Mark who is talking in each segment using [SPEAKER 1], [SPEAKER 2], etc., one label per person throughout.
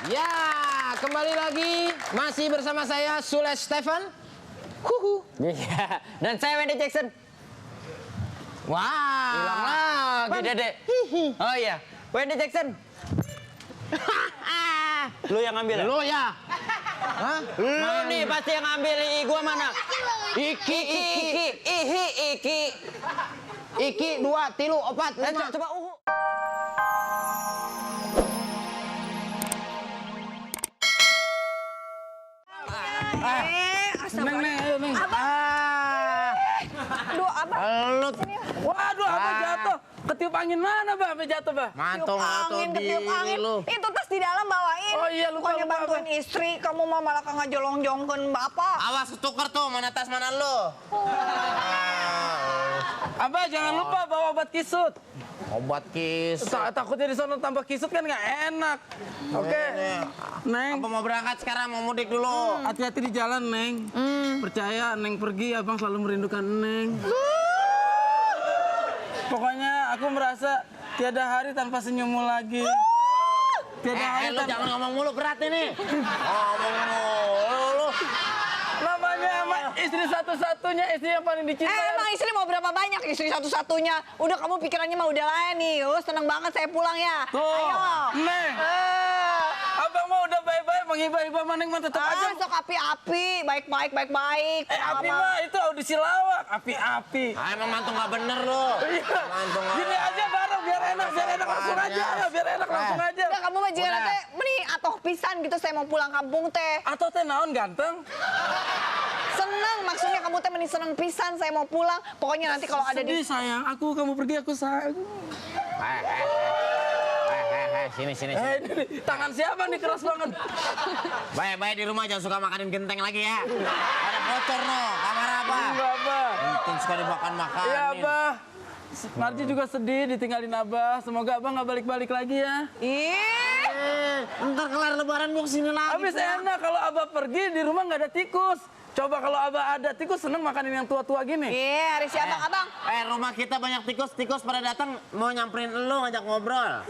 [SPEAKER 1] Ya, kembali lagi masih bersama saya Sule Stefan.
[SPEAKER 2] Iya, dan saya Wendy Jackson.
[SPEAKER 1] Wah,
[SPEAKER 2] Hilang lagi Dede. Oh iya, Wendy Jackson. Lu yang ngambil ya?
[SPEAKER 1] Lo ya? Hah?
[SPEAKER 2] Lu nih pasti yang ngambil. Gua mana?
[SPEAKER 1] Iki. Iki 2, 3, 4, 5.
[SPEAKER 2] Coba
[SPEAKER 1] Neng, ayo Neng.
[SPEAKER 3] Aduh, Abang.
[SPEAKER 1] Lu
[SPEAKER 4] Waduh, apa jatuh? Ketiup angin mana, Bah? Sampai jatuh, Bah?
[SPEAKER 1] mantong
[SPEAKER 3] Ketiup angin.
[SPEAKER 1] lu.
[SPEAKER 3] Itu tas di dalam bawain.
[SPEAKER 4] Oh iya, lupa,
[SPEAKER 3] Bukannya
[SPEAKER 4] lupa,
[SPEAKER 3] bantuin istri, kamu mah malah ngejolong-jongkeun Bapak.
[SPEAKER 1] Awas tuker tuh, mana tas mana lu.
[SPEAKER 4] Abah, jangan lupa bawa obat kisut.
[SPEAKER 1] Obat kis.
[SPEAKER 4] Takutnya di sana tambah kisut kan nggak enak. Oke, Neng.
[SPEAKER 1] Apa mau berangkat sekarang, mau mudik dulu?
[SPEAKER 4] Hati-hati di jalan, Neng. Percaya, Neng pergi, Abang selalu merindukan Neng. Pokoknya aku merasa tiada hari tanpa senyummu lagi. Tiada hari
[SPEAKER 1] Lu
[SPEAKER 4] tanpa...
[SPEAKER 1] jangan ngomong mulu, berat ini. Ngomong mulu lu.
[SPEAKER 4] Namanya emang istri satu-satunya, istri yang paling dicintai.
[SPEAKER 3] Emang istri mau berapa banyak istri satu-satunya? Udah kamu pikirannya mah udah lain nih. Seneng banget saya pulang ya.
[SPEAKER 4] Tuh,
[SPEAKER 3] Ayo.
[SPEAKER 4] Neng. Abang mau udah baik-baik, menghibah-hibah Neng mah tetap aja.
[SPEAKER 3] Sok api-api, baik-baik.
[SPEAKER 4] Api mah itu audisi lawak, api-api.
[SPEAKER 1] Emang mantu nggak bener lu.
[SPEAKER 4] Iya.
[SPEAKER 1] Mantung nggak
[SPEAKER 4] Gini aja bareng biar enak langsung aja. Ayo, biar enak langsung aja.
[SPEAKER 3] Udah kamu mah jangan
[SPEAKER 1] Udah.
[SPEAKER 3] teh, meni atoh pisan gitu saya mau pulang kampung teh.
[SPEAKER 4] Atau teh naon ganteng?
[SPEAKER 3] Seneng maksudnya kamu teh meni seneng pisan saya mau pulang. Pokoknya nanti kalau ada
[SPEAKER 4] Sedih
[SPEAKER 3] di
[SPEAKER 4] sayang, kamu pergi aku sayang.
[SPEAKER 1] Sini.
[SPEAKER 4] Ini tangan siapa nih keras banget?
[SPEAKER 1] Baik-baik di rumah, jangan suka makanin genteng lagi ya. Ada bocor no, kamar apa?
[SPEAKER 4] Enggak, Bah.
[SPEAKER 1] Penting sekali makan-makanin.
[SPEAKER 4] Iya, Bah. Narji juga sedih ditinggalin Abah. Semoga Abah nggak balik-balik lagi ya.
[SPEAKER 1] Ntar kelar lebaran gua kesini lagi.
[SPEAKER 4] Habis enak kalau Abah pergi di rumah nggak ada tikus. Coba kalau Abah ada tikus seneng makanin yang tua-tua gini.
[SPEAKER 3] Iya, hari si abang.
[SPEAKER 1] Rumah kita banyak tikus pada datang mau nyamperin lu ngajak ngobrol.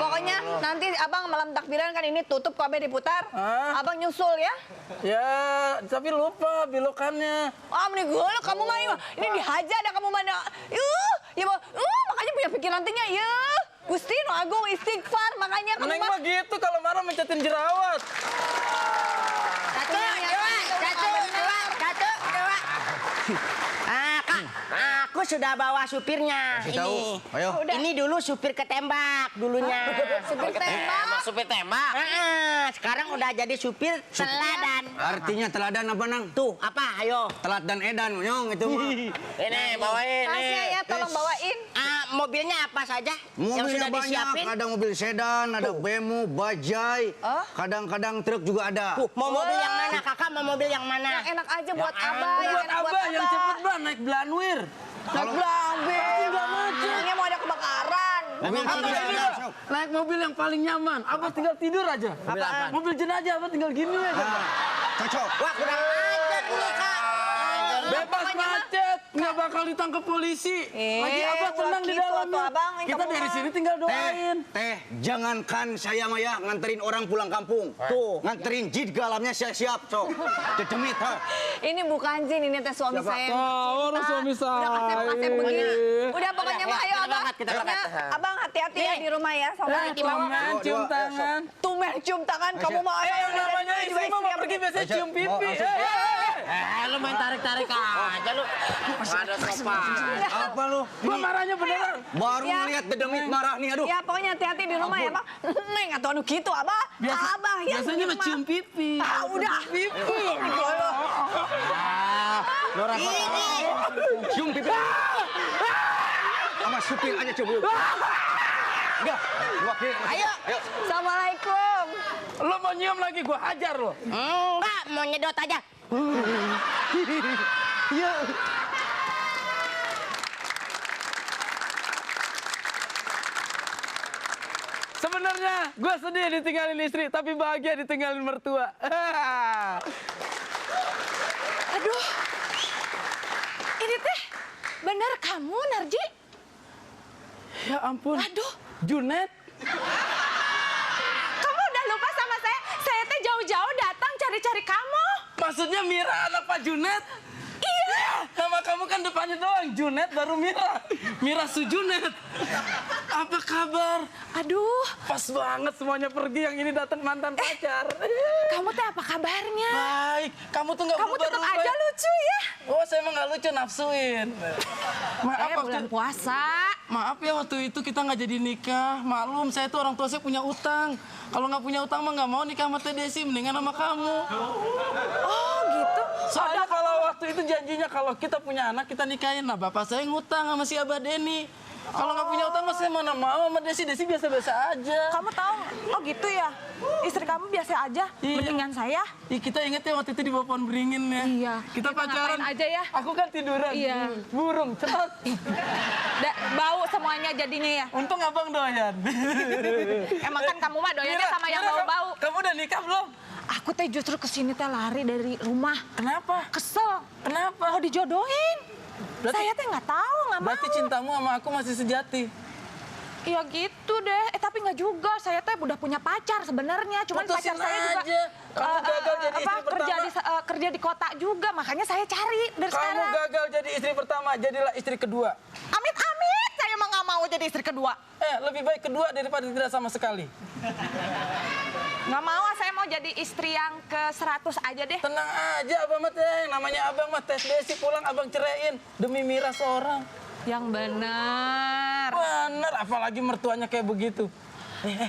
[SPEAKER 3] Pokoknya nanti abang malam takbiran kan ini tutup KB diputar. Abang nyusul ya.
[SPEAKER 4] Ya, tapi lupa belokannya.
[SPEAKER 3] Meni gue kamu mah ini dihajar dah kamu mana. Makanya punya pikiran tinggi ya. Gusti no agung istighfar makanya kamu
[SPEAKER 4] Neng
[SPEAKER 3] mah.
[SPEAKER 4] mah gitu kalau marah mencetin jerawat.
[SPEAKER 5] Kak, aku sudah bawa supirnya. Ini.
[SPEAKER 1] Ayo.
[SPEAKER 5] Ini dulu supir ketembak dulunya.
[SPEAKER 3] Supir tembak.
[SPEAKER 1] Emang supir tembak.
[SPEAKER 5] Sekarang udah jadi supir teladan.
[SPEAKER 6] Artinya teladan apa, Nang?
[SPEAKER 5] Tuh, apa? Ayo.
[SPEAKER 6] Telat dan edan, nyong itu mah.
[SPEAKER 1] Ini bawain
[SPEAKER 3] Tasnya
[SPEAKER 1] nih.
[SPEAKER 3] ya tolong bawain.
[SPEAKER 5] Mobilnya apa saja yang
[SPEAKER 6] Mobilnya
[SPEAKER 5] sudah
[SPEAKER 6] banyak,
[SPEAKER 5] disiapin?
[SPEAKER 6] ada mobil sedan, ada bemo, bajai, kadang-kadang truk juga ada.
[SPEAKER 5] Mau mobil yang mana? Kakak mau mobil yang mana?
[SPEAKER 3] Yang enak aja buat abah.
[SPEAKER 4] Buat
[SPEAKER 3] enak
[SPEAKER 4] Abah yang cepet Bah naik Blanwir.
[SPEAKER 3] Naik Blambe.
[SPEAKER 4] Nggak macet.
[SPEAKER 3] Ini mau ada kebakaran.
[SPEAKER 6] Mobil
[SPEAKER 4] Abah
[SPEAKER 6] tidak
[SPEAKER 4] ini
[SPEAKER 6] ada,
[SPEAKER 4] Bah,
[SPEAKER 6] sok.
[SPEAKER 4] naik mobil yang paling nyaman. Abah tinggal tidur aja. Mobil jenazah Abah tinggal gini aja.
[SPEAKER 6] Cocok.
[SPEAKER 5] Wah, kurang ajar nih, Kak.
[SPEAKER 4] Bebas macet, nggak bakal ditangkap polisi. Lagi Abah tenang di
[SPEAKER 3] gitu
[SPEAKER 4] dalamnya.
[SPEAKER 3] tuh, Abang.
[SPEAKER 4] Kita
[SPEAKER 3] Kamu
[SPEAKER 4] dari
[SPEAKER 3] mah.
[SPEAKER 4] sini tinggal doain.
[SPEAKER 6] Teh, jangankan saya mah ya nganterin orang pulang kampung. Tuh, nganterin jid galamnya siap-siap, sok. Dedemit, ha.
[SPEAKER 3] Ini bukan Jin, ini teh suami saya. yang
[SPEAKER 4] Oh,
[SPEAKER 3] cinta.
[SPEAKER 4] suami
[SPEAKER 3] Udah kasih
[SPEAKER 4] saya.
[SPEAKER 3] begini. Udah pokoknya mah ayo
[SPEAKER 1] kita
[SPEAKER 3] abang.
[SPEAKER 1] berangkat, kita berangkat.
[SPEAKER 3] Ya, abang hati-hati ya di rumah ya. Sama
[SPEAKER 4] Tumen cium tangan.
[SPEAKER 3] Tumen cium tangan kamu mau
[SPEAKER 4] Yang namanya istri mah mau pergi biasanya cium pipi.
[SPEAKER 1] Lu main tarik-tarik aja lu. Ada sopan.
[SPEAKER 6] Apa lu?
[SPEAKER 4] Gua marahnya beneran.
[SPEAKER 6] Baru
[SPEAKER 3] Ya.
[SPEAKER 6] ngeliat dedemit marah nih, aduh.
[SPEAKER 3] Ya pokoknya hati-hati di rumah ya bang. Neng atau anu gitu abah. Abah ya.
[SPEAKER 4] Biasanya mah cium pipi.
[SPEAKER 3] Udah.
[SPEAKER 4] Pipi.
[SPEAKER 6] Ini. Cium pipi. Sama supir aja coba. Udah, wakil.
[SPEAKER 5] Ayo.
[SPEAKER 3] Assalamualaikum.
[SPEAKER 4] Lo mau nyium lagi gua hajar lo.
[SPEAKER 5] Enggak, mau nyedot aja.
[SPEAKER 4] Sebenarnya gue sedih ditinggalin istri, tapi bahagia ditinggalin mertua.
[SPEAKER 3] Aduh. Ini teh benar kamu Narji?
[SPEAKER 4] Ya ampun.
[SPEAKER 3] Aduh.
[SPEAKER 4] Junet.
[SPEAKER 3] Kamu udah lupa cari-cari kamu.
[SPEAKER 4] Maksudnya Mira anak Pak Junet?
[SPEAKER 3] Iya.
[SPEAKER 4] Nama kamu kan depannya doang, Junet baru Mira. Mira Sujunet. Apa kabar?
[SPEAKER 3] Aduh,
[SPEAKER 4] Pas banget semuanya pergi, yang ini datang mantan pacar.
[SPEAKER 3] kamu teh apa kabarnya?
[SPEAKER 4] Baik, kamu tuh nggak
[SPEAKER 3] Kamu tetap
[SPEAKER 4] berubah-ubah.
[SPEAKER 3] aja lucu ya.
[SPEAKER 4] Oh, saya emang nggak lucu, nafsuin. Maaf,
[SPEAKER 3] Bulan puasa.
[SPEAKER 4] maaf ya waktu itu kita nggak jadi nikah. Maklum, saya tuh orang tua saya punya utang. Kalau nggak punya utang mah nggak mau nikah sama Teh Desi, mendingan sama kamu.
[SPEAKER 3] Oh gitu.
[SPEAKER 4] Soalnya kalau waktu itu janjinya kalau kita punya anak kita nikahin. Nah, bapak saya ngutang sama si Abah Denny. Kalau nggak punya utang, saya mana mau sama Desi. Desi biasa-biasa aja.
[SPEAKER 3] Kamu tahu? Oh gitu ya. Istri kamu biasa aja.
[SPEAKER 4] Iya.
[SPEAKER 3] Mendingan saya.
[SPEAKER 4] Ih, kita inget ya waktu itu di bawah pohon beringin ya.
[SPEAKER 3] Iya.
[SPEAKER 4] Kita
[SPEAKER 3] Kita
[SPEAKER 4] pacaran
[SPEAKER 3] ngapain aja ya?
[SPEAKER 4] Aku kan tiduran.
[SPEAKER 3] Iya.
[SPEAKER 4] Burung, cepat.
[SPEAKER 3] Bau semuanya jadinya ya.
[SPEAKER 4] Untung abang doyan.
[SPEAKER 3] Emang kan kamu mah doyannya
[SPEAKER 4] Mira,
[SPEAKER 3] sama yang
[SPEAKER 4] Mira,
[SPEAKER 3] bau-bau.
[SPEAKER 4] Kamu udah nikah belum?
[SPEAKER 3] Aku teh justru kesini teh lari dari rumah.
[SPEAKER 4] Kenapa?
[SPEAKER 3] Kesel.
[SPEAKER 4] Kenapa?
[SPEAKER 3] Mau dijodohin.
[SPEAKER 4] Berarti-
[SPEAKER 3] Saya teh nggak tahu, nggak mau.
[SPEAKER 4] Berarti cintamu sama aku masih sejati.
[SPEAKER 3] Iya gitu deh. Tapi nggak juga. Saya teh udah punya pacar sebenarnya. Cuman
[SPEAKER 4] Putusin
[SPEAKER 3] pacar saya juga
[SPEAKER 4] aja. Kamu gagal jadi istri
[SPEAKER 3] kerja di kota juga. Makanya saya cari dari
[SPEAKER 4] Kamu
[SPEAKER 3] sekarang.
[SPEAKER 4] gagal jadi istri pertama, jadilah istri kedua.
[SPEAKER 3] Amit-amit. Saya emang nggak mau jadi istri kedua.
[SPEAKER 4] Lebih baik kedua daripada tidak sama sekali.
[SPEAKER 3] Nggak mau, saya mau jadi istri yang ke-100 aja deh.
[SPEAKER 4] Tenang aja, abang mah teh. Namanya abang mah tes Desi pulang abang ceraiin demi Mira seorang.
[SPEAKER 3] Yang benar.
[SPEAKER 4] Bener, apalagi mertuanya kayak begitu.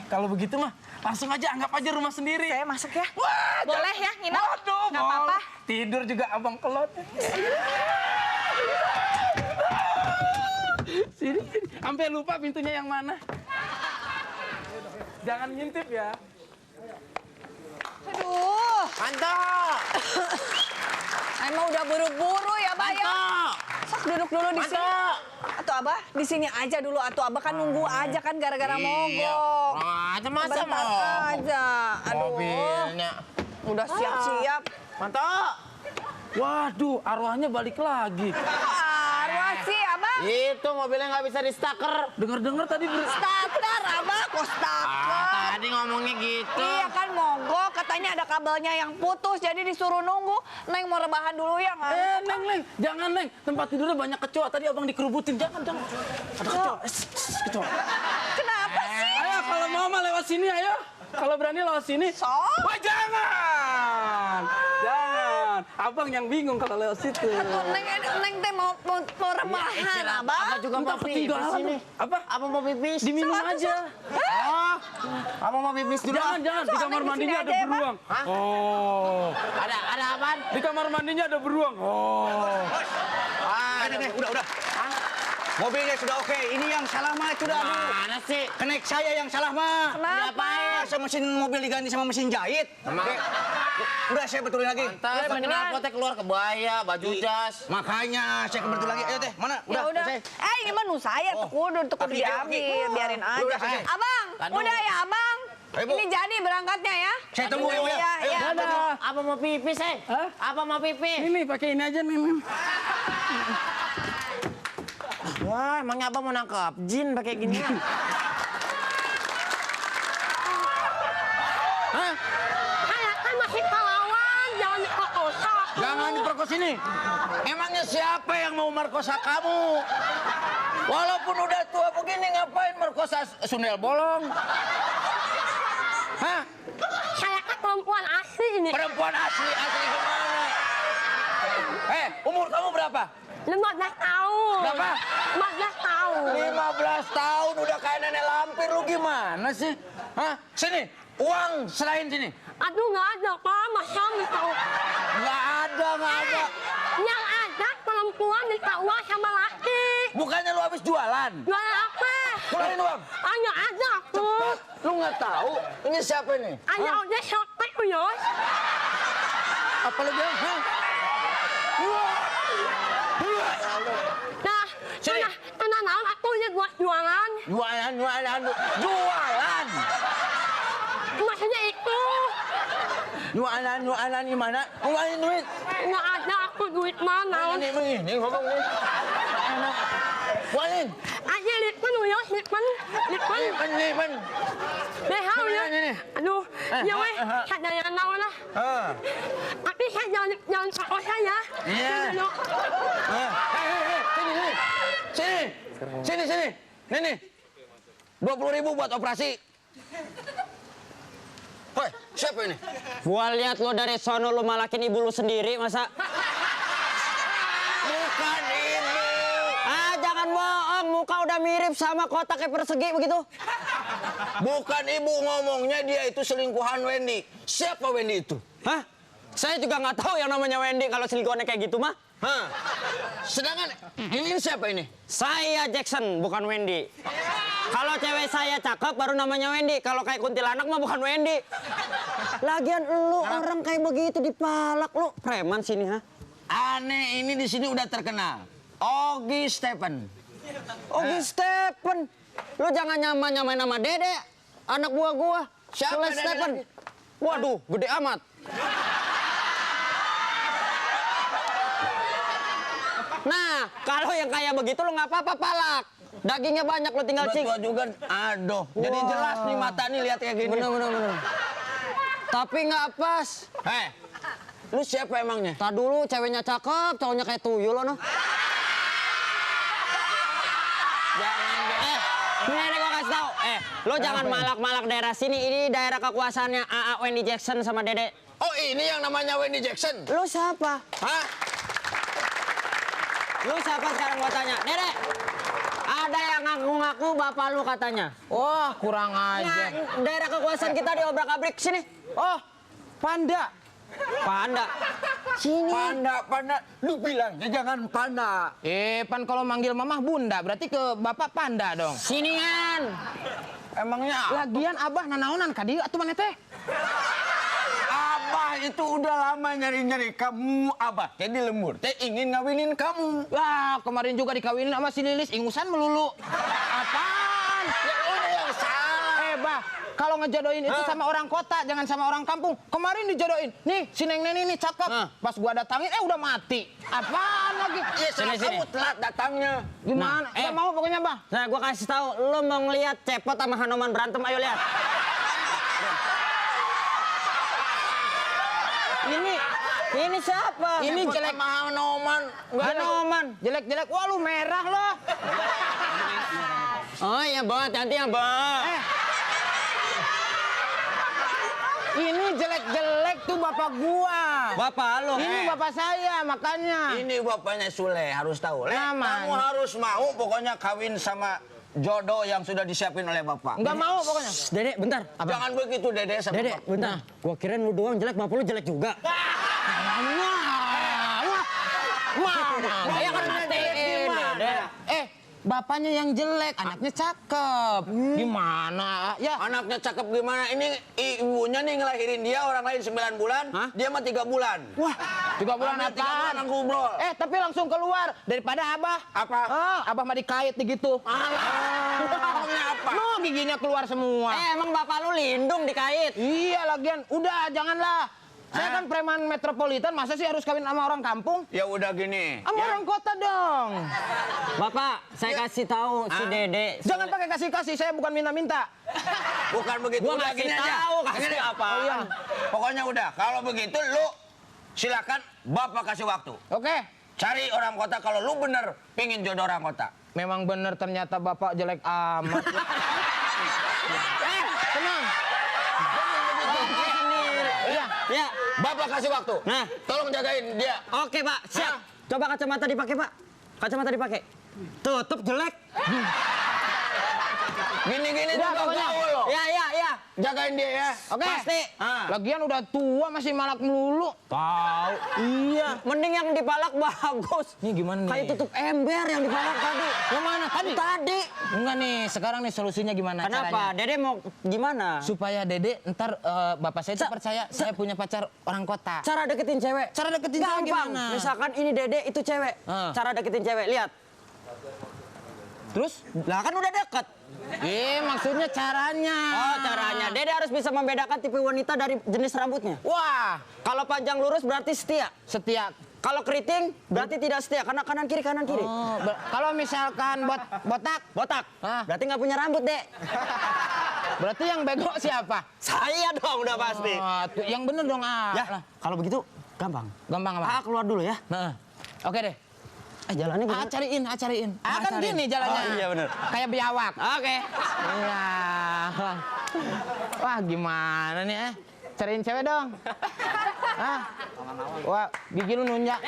[SPEAKER 4] Kalau begitu mah langsung aja anggap aja rumah sendiri.
[SPEAKER 3] Saya masuk ya.
[SPEAKER 4] Wah,
[SPEAKER 3] Boleh ya, nginep?
[SPEAKER 4] Waduh,
[SPEAKER 3] Nggak apa-apa.
[SPEAKER 4] boleh. Tidur juga abang kelot. Sini, sini. Sampai lupa pintunya yang mana. Jangan ngintip ya.
[SPEAKER 3] Aduh,
[SPEAKER 1] Manto!
[SPEAKER 3] emang udah buru-buru ya, Abah ya. Sok duduk dulu di sini. Atau Abah di sini aja dulu. Atau Abah kan nunggu aja kan gara-gara mogok.
[SPEAKER 1] Aja masa
[SPEAKER 3] Bentar
[SPEAKER 1] mau.
[SPEAKER 3] aja. Aduh,
[SPEAKER 1] Mobilnya.
[SPEAKER 3] udah siap-siap.
[SPEAKER 1] Manto!
[SPEAKER 4] Waduh, arwahnya balik lagi.
[SPEAKER 3] Arwah sih, Abah.
[SPEAKER 1] Itu mobilnya nggak bisa di-staker.
[SPEAKER 4] Dengar-dengar tadi
[SPEAKER 3] Starter, Abah. Kok starter?
[SPEAKER 1] Tadi ngomongnya gitu.
[SPEAKER 3] Iya kan mogok, katanya ada kabelnya yang putus, jadi disuruh nunggu. Neng mau rebahan dulu ya nggak?
[SPEAKER 4] Neng, jangan Neng. Tempat tidurnya banyak kecoa. Tadi abang dikerubutin. Jangan. Ada kecoa. Kecoa.
[SPEAKER 3] Kenapa sih?
[SPEAKER 4] Ayo, kalau mau mah lewat sini, ayo. Kalau berani lewat sini.
[SPEAKER 3] Sok.
[SPEAKER 4] Wah, jangan. Abang yang bingung kalau lewat situ.
[SPEAKER 3] Neng teh mau rebahan, Abah.
[SPEAKER 1] Abah juga mau
[SPEAKER 4] Entah
[SPEAKER 1] pipis
[SPEAKER 4] ketinggalan.
[SPEAKER 1] ini.
[SPEAKER 4] Apa?
[SPEAKER 1] Apa mau pipis?
[SPEAKER 4] Diminum
[SPEAKER 3] Sok,
[SPEAKER 4] aja.
[SPEAKER 1] Oh, apa mau pipis dulu?
[SPEAKER 4] Jangan. Di
[SPEAKER 3] Sok,
[SPEAKER 4] kamar
[SPEAKER 3] Neng di
[SPEAKER 4] mandinya
[SPEAKER 3] sini
[SPEAKER 4] ada
[SPEAKER 3] aja ya,
[SPEAKER 4] beruang.
[SPEAKER 1] Hah?
[SPEAKER 4] Oh.
[SPEAKER 1] Ada apaan?
[SPEAKER 4] Di kamar mandinya ada beruang. Oh.
[SPEAKER 6] Udah. Mobilnya sudah oke. Ini yang salah mah sudah. Aduh.
[SPEAKER 1] Mana sih?
[SPEAKER 6] Kenek saya yang salah mah.
[SPEAKER 3] Kenapa?
[SPEAKER 6] Masa mesin mobil diganti sama mesin jahit?
[SPEAKER 1] Emang?
[SPEAKER 6] Udah saya betulin lagi.
[SPEAKER 1] Mantas, makin potek keluar kebaya, baju jas.
[SPEAKER 6] Makanya saya betulin lagi. Ayo teh, mana?
[SPEAKER 3] Ya udah.
[SPEAKER 6] selesai.
[SPEAKER 3] Ini mah saya
[SPEAKER 6] Oh.
[SPEAKER 3] tuh kudu
[SPEAKER 6] Oke.
[SPEAKER 3] diambil, biarin aja.
[SPEAKER 6] Udah, selesai.
[SPEAKER 3] Abang,
[SPEAKER 1] Aduh.
[SPEAKER 3] udah ya Abang.
[SPEAKER 6] Ayo, Bu.
[SPEAKER 3] Ini jadi berangkatnya ya.
[SPEAKER 6] Saya tunggu ya, Bu, ya.
[SPEAKER 3] Iya,
[SPEAKER 6] Ayo,
[SPEAKER 3] iya.
[SPEAKER 4] Dadah.
[SPEAKER 1] Apa mau pipis,
[SPEAKER 4] Hah?
[SPEAKER 1] Apa mau pipis?
[SPEAKER 4] Ini pakai ini aja nih.
[SPEAKER 1] Wah, emangnya abang mau nangkap jin pakai gini? Hah?
[SPEAKER 7] Saya kan masih kawan, jangan diperkosa.
[SPEAKER 1] Jangan diperkosa ini. Emangnya siapa yang mau merkosa kamu? Walaupun udah tua begini, ngapain merkosa sundel bolong? Hah?
[SPEAKER 7] Saya kan perempuan asli ini.
[SPEAKER 1] Perempuan asli gimana? Umur kamu berapa?
[SPEAKER 7] 15 tahun.
[SPEAKER 1] Berapa?
[SPEAKER 7] 15 tahun.
[SPEAKER 1] 15 tahun udah kayak nenek lampir, lu gimana sih? Hah? Sini, uang selain sini.
[SPEAKER 7] Aduh, nggak ada, Pak. Masa minta uang?
[SPEAKER 1] Nggak ada.
[SPEAKER 7] Yang ada perempuan minta uang sama laki.
[SPEAKER 1] Bukannya lu habis jualan?
[SPEAKER 7] Jualan apa?
[SPEAKER 1] Keluarin uang.
[SPEAKER 7] Hanya ada aku.
[SPEAKER 1] Lu nggak tahu? Ini siapa ini?
[SPEAKER 7] Hanya udah shopek, Yos.
[SPEAKER 1] Apa lu bilang? Hah?
[SPEAKER 7] Nah,
[SPEAKER 1] Sini.
[SPEAKER 7] tenang, aku ini buat jualan.
[SPEAKER 1] Jualan.
[SPEAKER 7] Maksudnya itu.
[SPEAKER 1] Jualan gimana? Ngeluarin duit.
[SPEAKER 7] Nggak ada aku duit mana.
[SPEAKER 1] Ini ngomong nih. Walin.
[SPEAKER 7] Aja litman uyos, litman.
[SPEAKER 1] Lipan.
[SPEAKER 7] Deh, hao ya.
[SPEAKER 1] Ini.
[SPEAKER 7] Aduh, ya weh, saya jangan tahu lah. Tapi saya jangan takut saya.
[SPEAKER 1] Iya. Sini. Nih. 20.000 buat operasi. Woi, siapa ini?
[SPEAKER 2] Gua lihat lo dari sono lo malakin ibu lu sendiri, masa?
[SPEAKER 1] Bukan ini.
[SPEAKER 2] Ah, jangan bohong, muka udah mirip sama kotak kayak persegi begitu.
[SPEAKER 1] Bukan ibu ngomongnya, dia itu selingkuhan Wendy. Siapa Wendy itu?
[SPEAKER 2] Hah? Saya juga nggak tahu yang namanya Wendy kalau selingkuhannya kayak gitu mah.
[SPEAKER 1] Hah? Sedangkan ini siapa ini?
[SPEAKER 2] Saya Jackson, bukan Wendy. Kalau cewek saya cakep baru namanya Wendy. Kalau kayak kuntilanak mah bukan Wendy. Lagian lu orang kayak begitu dipalak lu. Preman sini, ha?
[SPEAKER 1] Aneh ini di sini udah terkenal. Ogi Stephen.
[SPEAKER 2] Ogi Stephen. Lu jangan nyamain nama Dede. Anak buah gua.
[SPEAKER 1] Siapa
[SPEAKER 2] Celeste
[SPEAKER 1] Dede
[SPEAKER 2] Stephen.
[SPEAKER 1] lagi?
[SPEAKER 2] Waduh, gede amat. Nah, kalau yang kayak begitu lu nggak apa-apa palak. Dagingnya banyak lo tinggal
[SPEAKER 1] Udah
[SPEAKER 2] cing.
[SPEAKER 1] tua juga. Aduh, jadi jelas nih mata nih lihat kayak gini.
[SPEAKER 2] Bener. Tapi nggak pas.
[SPEAKER 1] Lu siapa emangnya?
[SPEAKER 2] Tak dulu ceweknya cakep, cowoknya kayak tuyul lo noh. Ini gua kasih tahu. Lo jangan malak-malak daerah sini. Ini daerah kekuasaannya AA Wendy Jackson sama Dede.
[SPEAKER 1] Oh, ini yang namanya Wendy Jackson.
[SPEAKER 2] Lo siapa?
[SPEAKER 1] Hah?
[SPEAKER 2] Lu siapa sekarang gua tanya? Dede, ada yang ngaku-ngaku bapak lu katanya.
[SPEAKER 5] Wah, kurang aja.
[SPEAKER 2] Nah, daerah kekuasaan kita diobrak-abrik sini.
[SPEAKER 5] Oh, Panda.
[SPEAKER 2] Panda. Sini.
[SPEAKER 1] Panda. Lu bilang jangan panda.
[SPEAKER 5] Pan kalau manggil mamah bunda, berarti ke bapak Panda dong.
[SPEAKER 2] Sinian.
[SPEAKER 1] Emangnya
[SPEAKER 5] Lagian abah nanaonan ka dieu atuh maneh teh.
[SPEAKER 1] Abah itu udah lama nyari-nyari kamu. Abah jadi lembur teh ingin ngawinin kamu.
[SPEAKER 5] Lah, kemarin juga dikawinin sama si Lilis, ingusan melulu. Apaan?
[SPEAKER 1] Ya udah yang salah.
[SPEAKER 5] Bah, kalau ngejodohin itu sama orang kota, jangan sama orang kampung. Kemarin dijodohin. Nih, si Neng Neni nih cakep. Pas gua datangin, udah mati. Apaan lagi?
[SPEAKER 1] Ya salah kamu telat datangnya.
[SPEAKER 5] Gimana? Nggak mau pokoknya, Bah.
[SPEAKER 2] Nah, gua kasih tahu, lo mau ngelihat Cepot sama Hanoman berantem, ayo lihat. Ini siapa?
[SPEAKER 5] Ini jelek
[SPEAKER 1] sama Hanoman.
[SPEAKER 2] Hanoman.
[SPEAKER 5] Jelek-jelek. Wah, lu merah loh.
[SPEAKER 2] Oh iya, Bang. Hati-hati ya, Bang.
[SPEAKER 5] Ini jelek-jelek tuh bapak gua.
[SPEAKER 2] Bapak lo.
[SPEAKER 5] Ini bapak saya, makanya.
[SPEAKER 1] Ini bapaknya Sule, harus tahu.
[SPEAKER 5] Namanya.
[SPEAKER 1] Kamu harus mau pokoknya kawin sama jodoh yang sudah disiapin oleh bapak.
[SPEAKER 5] Nggak mau pokoknya.
[SPEAKER 2] Dede, bentar.
[SPEAKER 1] Jangan begitu Dede sama
[SPEAKER 2] Dede,
[SPEAKER 1] bapak.
[SPEAKER 2] bentar. Gua kirain lu doang jelek, bapak lu jelek juga.
[SPEAKER 5] Ya kan Dede. Bapaknya yang jelek, anaknya cakep. Gimana? Ya.
[SPEAKER 1] Anaknya cakep gimana? Ini ibunya nih ngelahirin dia, orang lain 9 bulan, dia mah 3 bulan.
[SPEAKER 5] Wah, 3 bulan
[SPEAKER 1] Anak 3 bulan
[SPEAKER 5] apaan?
[SPEAKER 1] ngobrol.
[SPEAKER 5] Tapi langsung keluar daripada abah.
[SPEAKER 1] Apa?
[SPEAKER 5] Abah mah dikait gitu.
[SPEAKER 1] Ngomongnya apa?
[SPEAKER 5] Lu giginya keluar semua.
[SPEAKER 2] Emang bapak lu lindung dikait?
[SPEAKER 5] Iya lagian, udah janganlah. Saya kan preman metropolitan, masa sih harus kawin sama orang kampung?
[SPEAKER 1] Ya udah gini.
[SPEAKER 5] Sama orang kota dong.
[SPEAKER 2] Bapak, saya kasih tahu si Dede.
[SPEAKER 5] Jangan pakai kasih-kasih, saya bukan minta-minta.
[SPEAKER 1] Bukan begitu.
[SPEAKER 2] Gua
[SPEAKER 1] Udah
[SPEAKER 2] ngasih
[SPEAKER 1] gini aja.
[SPEAKER 2] tahu, kasih
[SPEAKER 1] Gini.
[SPEAKER 2] apa?
[SPEAKER 1] Oh, iya. Pokoknya udah, kalau begitu lu silakan bapak kasih waktu.
[SPEAKER 5] Oke.
[SPEAKER 1] Cari orang kota kalau lu bener pingin jodoh orang kota.
[SPEAKER 5] Memang bener ternyata bapak jelek amat. Tenang.
[SPEAKER 2] Ya.
[SPEAKER 1] Bapak kasih waktu.
[SPEAKER 2] Nah.
[SPEAKER 1] Tolong jagain dia.
[SPEAKER 2] Oke, Pak. Siap. Coba kacamata dipakai, Pak. Kacamata dipakai. Tutup jelek.
[SPEAKER 1] Gini-gini
[SPEAKER 5] Udah,
[SPEAKER 1] juga
[SPEAKER 5] pokoknya.
[SPEAKER 1] gaul loh.
[SPEAKER 2] Ya.
[SPEAKER 1] Jagain dia ya.
[SPEAKER 5] Oke.
[SPEAKER 2] Pasti.
[SPEAKER 5] Lagian udah tua masih malak melulu.
[SPEAKER 2] Tahu. Iya. Mending yang dipalak bagus.
[SPEAKER 5] Ini gimana nih?
[SPEAKER 2] Kayak tutup ember yang dipalak tadi.
[SPEAKER 5] Yang mana tadi?
[SPEAKER 2] Tadi.
[SPEAKER 5] Enggak nih, sekarang nih solusinya gimana
[SPEAKER 2] Kenapa?
[SPEAKER 5] caranya?
[SPEAKER 2] Dede mau gimana?
[SPEAKER 5] Supaya Dede ntar bapak saya tuh percaya saya punya pacar orang kota.
[SPEAKER 2] Cara deketin cewek.
[SPEAKER 5] Cara deketin cewek
[SPEAKER 2] Gampang.
[SPEAKER 5] gimana?
[SPEAKER 2] Misalkan ini Dede itu cewek. Cara deketin cewek, lihat.
[SPEAKER 5] Terus?
[SPEAKER 2] Lah kan udah deket.
[SPEAKER 5] Maksudnya caranya.
[SPEAKER 2] Oh, caranya. Dede harus bisa membedakan tipe wanita dari jenis rambutnya.
[SPEAKER 5] Wah,
[SPEAKER 2] Kalau panjang lurus berarti setia.
[SPEAKER 5] setia.
[SPEAKER 2] Kalau keriting berarti tidak setia karena kanan kiri.
[SPEAKER 5] Oh, kalau misalkan botak,
[SPEAKER 2] Botak.
[SPEAKER 5] Hah?
[SPEAKER 2] Berarti nggak punya rambut, Dek.
[SPEAKER 5] berarti yang bego siapa?
[SPEAKER 2] Saya dong udah pasti.
[SPEAKER 5] Oh, tuh, yang bener dong
[SPEAKER 2] Ya, kalau begitu gampang.
[SPEAKER 5] Gampang apa?
[SPEAKER 2] Keluar dulu ya.
[SPEAKER 5] Nah, oke deh.
[SPEAKER 2] Jalannya gimana?
[SPEAKER 5] Cariin. Kan
[SPEAKER 2] cariin.
[SPEAKER 5] gini jalannya.
[SPEAKER 2] Oh, iya bener.
[SPEAKER 5] Kayak biawak.
[SPEAKER 2] Oke.
[SPEAKER 5] Iya. Wah, gimana nih Cariin cewek dong. Wah, gigi lu nunjak.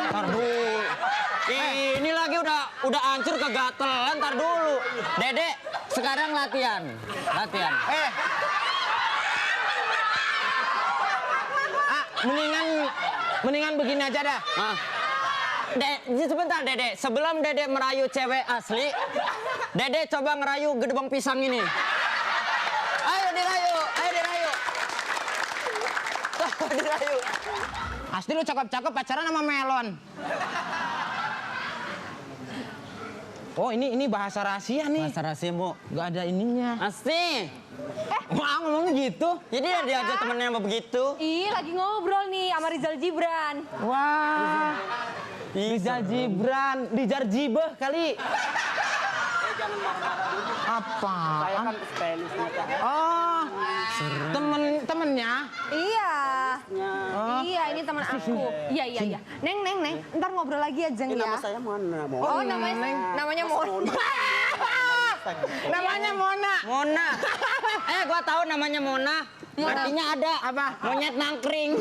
[SPEAKER 2] Ntar dulu. Ini lagi udah hancur kegatelan, ntar dulu. Dedek, sekarang latihan.
[SPEAKER 5] Mendingan begini aja dah.
[SPEAKER 2] Sebentar Dedek, sebelum Dedek merayu cewek asli, Dedek coba ngerayu gedebong pisang ini. Ayo dirayu. Dirayu.
[SPEAKER 5] Pasti lu cakep-cakep pacaran sama melon. Oh, ini bahasa rahasia nih.
[SPEAKER 2] Bahasa rahasia, Bu.
[SPEAKER 5] Gak ada ininya.
[SPEAKER 2] Asli. Wah, ngomongnya gitu. Jadi dia aja temennya sama begitu.
[SPEAKER 3] Ih, lagi ngobrol nih sama Rizal Gibran.
[SPEAKER 5] Wah. Rizal Gibran, Dijar Jibeh kali. Apa? Saya kan stylistnya, Kak. Oh, temennya?
[SPEAKER 3] Iya. Iya, ini teman aku. Iya. Neng. Ntar ngobrol lagi ya, Jeng ya.
[SPEAKER 6] Nama saya Mona.
[SPEAKER 3] Oh, namanya Mona.
[SPEAKER 5] Namanya Mona.
[SPEAKER 2] Mona. Gua tahu namanya Mona. Artinya ada.
[SPEAKER 5] Apa?
[SPEAKER 2] Monyet nangkring.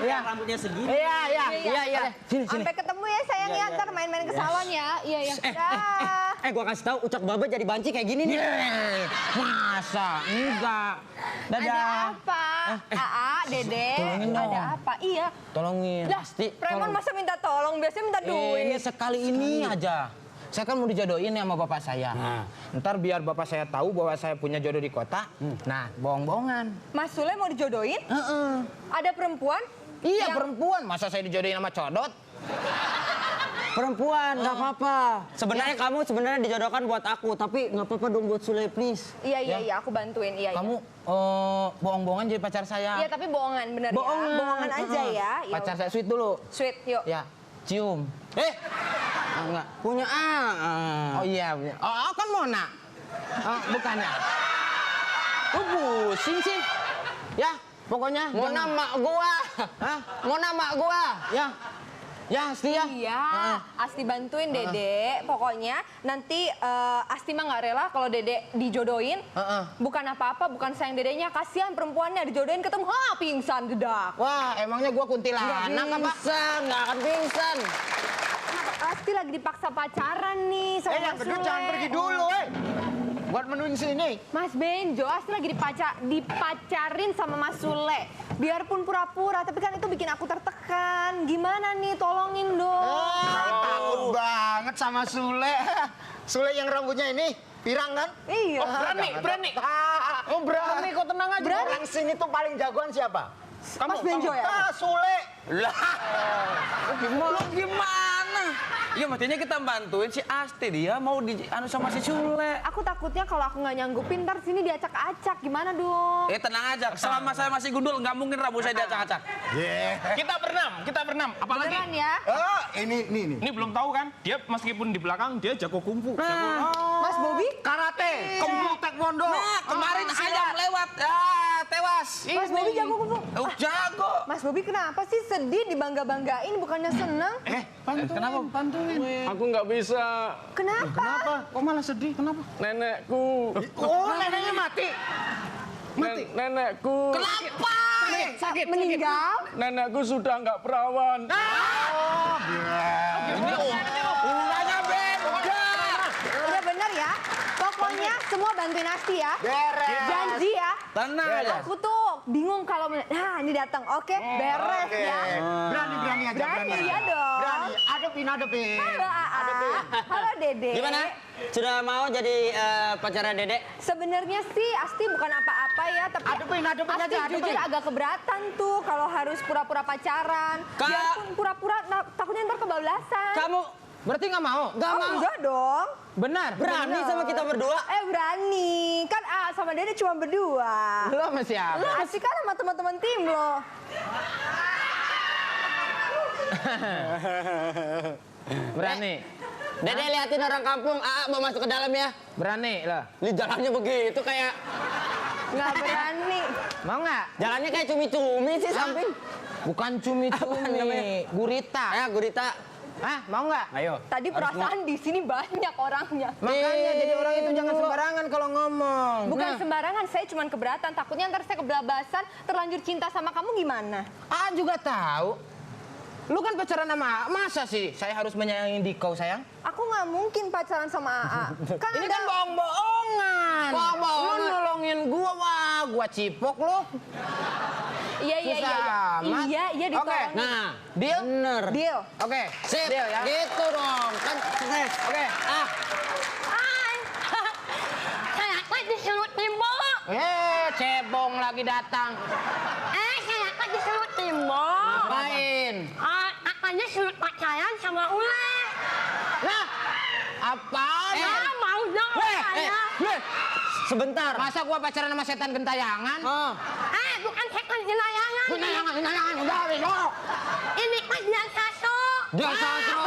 [SPEAKER 5] Iya.
[SPEAKER 6] Rambutnya segini.
[SPEAKER 5] Iya. Sini.
[SPEAKER 3] Sampai ketemu ya sayang ya, ntar main-main ke salon ya. Iya. Dah.
[SPEAKER 2] Gua kasih tahu Ucok Baba jadi banci kayak gini nih.
[SPEAKER 5] Masa? Enggak.
[SPEAKER 3] Ada
[SPEAKER 5] Dadah.
[SPEAKER 3] apa? Dede.
[SPEAKER 5] Tolongin dong.
[SPEAKER 3] Ada apa? Iya.
[SPEAKER 5] Tolongin.
[SPEAKER 3] Dah, preman masa minta tolong? Biasanya minta duit.
[SPEAKER 5] Ini sekali ini aja. Saya kan mau dijodohin sama bapak saya. Ntar biar bapak saya tahu bahwa saya punya jodoh di kota. Nah, bohong-bohongan.
[SPEAKER 3] Mas Sule mau dijodohin? Ada perempuan?
[SPEAKER 5] Iya,
[SPEAKER 3] Yang-
[SPEAKER 5] perempuan. Masa saya dijodohin sama codot?
[SPEAKER 2] Perempuan, nggak apa-apa. Sebenarnya kamu dijodohkan buat aku, tapi nggak apa-apa dong buat Sule, please.
[SPEAKER 3] Iya, aku bantuin. Iya.
[SPEAKER 5] Kamu bohong-bohongan jadi pacar saya.
[SPEAKER 3] Iya, tapi bohongan bener ya. Bohongan aja ya. Ya
[SPEAKER 5] Pacar saya sweet dulu.
[SPEAKER 3] Sweet, yuk.
[SPEAKER 5] Ya, cium. Enggak.
[SPEAKER 2] Punya
[SPEAKER 5] Oh iya, punya. Oh, kan Mona. Oh, bukan ya? Pusing sih. Ya, pokoknya.
[SPEAKER 2] Mona mak gua.
[SPEAKER 5] Hah?
[SPEAKER 2] Mona mak gua.
[SPEAKER 5] Ya. Ya, Asti ya.
[SPEAKER 3] Iya, Asti bantuin Dede. Pokoknya nanti Asti mah nggak rela kalau Dede dijodohin. Bukan apa-apa, bukan sayang Dedenya. Kasihan perempuannya dijodohin ketemu, pingsan dedak.
[SPEAKER 5] Wah, emangnya gua kuntilanak apa?
[SPEAKER 2] Nggak akan pingsan.
[SPEAKER 3] Asti lagi dipaksa pacaran nih sama Mas Sule.
[SPEAKER 5] dulu, buat menuin sini.
[SPEAKER 3] Mas Benjo, Asti lagi dipacarin sama Mas Sule. Biarpun pura-pura, tapi kan itu bikin aku tertekan. Gimana nih, tolongin dong.
[SPEAKER 6] Takut banget sama Sule. Sule yang rambutnya ini pirang kan?
[SPEAKER 3] Iya.
[SPEAKER 5] Berani. Oh, berani kok, tenang aja.
[SPEAKER 3] Berani.
[SPEAKER 6] Orang sini tuh paling jagoan siapa?
[SPEAKER 3] Mas Benjo ya?
[SPEAKER 6] Sule.
[SPEAKER 4] Gimana? Iya, mestinya kita bantuin si Asti, dia mau sama si Sule.
[SPEAKER 3] Aku takutnya kalau aku nggak nyanggupin, ntar sini diacak-acak. Gimana dong?
[SPEAKER 4] Tenang aja, selama saya masih gundul nggak mungkin rambut saya diacak-acak.
[SPEAKER 8] Kita berenam. Apalagi
[SPEAKER 3] Beneran ya?
[SPEAKER 6] Ini.
[SPEAKER 8] ini belum tahu kan? Dia meskipun di belakang dia jago kungfu.
[SPEAKER 3] Mas Bobi?
[SPEAKER 6] Karate, kungfu, taekwondo.
[SPEAKER 4] Nah, kemarin ayam lewat, tewas.
[SPEAKER 3] Mas Bobi jago kungfu.
[SPEAKER 4] Jago.
[SPEAKER 3] Mas Bobi kenapa sih sedih dibangga-banggain bukannya seneng?
[SPEAKER 8] Aku nggak bisa.
[SPEAKER 3] Kenapa?
[SPEAKER 8] Kok malah sedih? Kenapa? Nenekku.
[SPEAKER 6] Oh, neneknya mati.
[SPEAKER 8] Nenekku.
[SPEAKER 3] Kenapa? Sakit. Meninggal?
[SPEAKER 8] Nenekku sudah nggak perawan.
[SPEAKER 4] Ulangnya beda.
[SPEAKER 3] Udah bener ya? Pokoknya semua bantuin Asti ya.
[SPEAKER 6] Beres.
[SPEAKER 3] Janji ya.
[SPEAKER 4] Tenang aja.
[SPEAKER 3] Aku tuh bingung kalau ini datang. Oke, beres ya.
[SPEAKER 6] Berani aja.
[SPEAKER 3] Berani ya dong.
[SPEAKER 6] Berani. Hadepin.
[SPEAKER 3] Halo AA. Halo Dede.
[SPEAKER 2] Gimana? Sudah mau jadi pacarnya Dedek?
[SPEAKER 3] Sebenarnya sih Asti bukan apa-apa ya, tapi
[SPEAKER 6] Hadepin aja,
[SPEAKER 3] Asti jujur agak keberatan tuh kalau harus pura-pura pacaran. Biarpun pura-pura, takutnya ntar kebablasan.
[SPEAKER 5] Berarti nggak mau? Nggak
[SPEAKER 3] Oh,
[SPEAKER 5] mau.
[SPEAKER 3] enggak dong.
[SPEAKER 5] Benar.
[SPEAKER 2] Berani sama kita berdua?
[SPEAKER 3] Berani. Kan sama Dede cuma berdua.
[SPEAKER 5] Lo sama siapa?
[SPEAKER 3] Lo asik kan sama teman-teman tim lo.
[SPEAKER 5] Berani.
[SPEAKER 2] Dede liatin orang kampung, mau masuk ke dalam ya.
[SPEAKER 5] Berani lah.
[SPEAKER 2] Ini jalannya begitu kayak...
[SPEAKER 3] Nggak berani.
[SPEAKER 5] Mau nggak?
[SPEAKER 2] Jalannya kayak cumi-cumi sih samping.
[SPEAKER 5] Bukan
[SPEAKER 2] Apaan
[SPEAKER 5] cumi-cumi.
[SPEAKER 2] namanya?
[SPEAKER 5] Gurita.
[SPEAKER 2] Gurita.
[SPEAKER 5] Hah, mau nggak?
[SPEAKER 2] Ayo.
[SPEAKER 3] Tadi perasaan di sini banyak orangnya.
[SPEAKER 5] Makanya jadi orang itu jangan sembarangan kalau ngomong.
[SPEAKER 3] Bukan
[SPEAKER 5] Nah,
[SPEAKER 3] sembarangan, saya cuma keberatan. Takutnya ntar saya kebelabasan, terlanjur cinta sama kamu gimana?
[SPEAKER 5] juga tahu. Lu kan pacaran sama A. Masa sih saya harus menyayangi Diko, sayang?
[SPEAKER 3] Aku nggak mungkin pacaran sama AA.
[SPEAKER 5] Ini kan bohong-bohongan.
[SPEAKER 2] Bohong-bohongan.
[SPEAKER 5] Lu nolongin gua, wah, gua cipok lu.
[SPEAKER 3] Iya,
[SPEAKER 5] Susah amat.
[SPEAKER 3] Iya, ditolongin.
[SPEAKER 5] Oke.
[SPEAKER 2] Nah,
[SPEAKER 5] Deal?
[SPEAKER 2] bener.
[SPEAKER 3] Deal.
[SPEAKER 5] Oke.
[SPEAKER 2] Sip,
[SPEAKER 5] Deal ya.
[SPEAKER 2] gitu dong. Kan sukses.
[SPEAKER 5] Oke.
[SPEAKER 7] Hai. Saya kan disuruh timbul.
[SPEAKER 5] Cebong lagi datang.
[SPEAKER 7] Saya kan disuruh timbul.
[SPEAKER 5] Ngapain?
[SPEAKER 7] Katanya suruh pacaran sama Ule.
[SPEAKER 5] Lah, apaan?
[SPEAKER 7] Mau dong saya.
[SPEAKER 2] Sebentar.
[SPEAKER 5] Masa gua pacaran sama setan gentayangan?
[SPEAKER 7] Bukan setan gentayangan.
[SPEAKER 5] Gentayangan, udah, Bego.
[SPEAKER 7] Ini kan Dian Sastro.
[SPEAKER 5] Dian Sastro.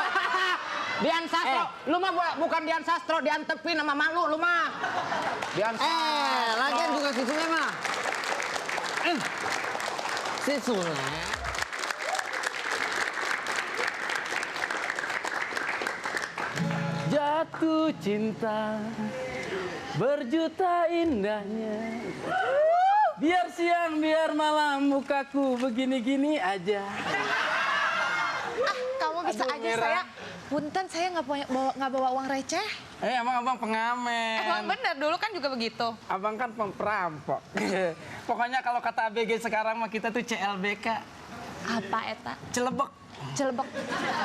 [SPEAKER 5] Dian Sastro. Lu mah bukan Dian Sastro, diantepin sama malu lu mah. Dian Sastro.
[SPEAKER 2] Lagian juga si Sule mah. Si Sule.
[SPEAKER 4] Jatuh cinta berjuta indahnya. Biar siang biar malam mukaku begini-gini aja.
[SPEAKER 9] Kamu bisa
[SPEAKER 4] Aduh,
[SPEAKER 9] aja
[SPEAKER 4] Mira.
[SPEAKER 9] saya. Punten, saya nggak bawa uang receh.
[SPEAKER 4] Emang abang pengamen.
[SPEAKER 9] Emang bener, dulu kan juga begitu.
[SPEAKER 4] Abang kan perampok. Pokoknya kalau kata ABG sekarang mah kita tuh CLBK.
[SPEAKER 9] Apa eta?
[SPEAKER 4] Celebek.
[SPEAKER 9] Celebek.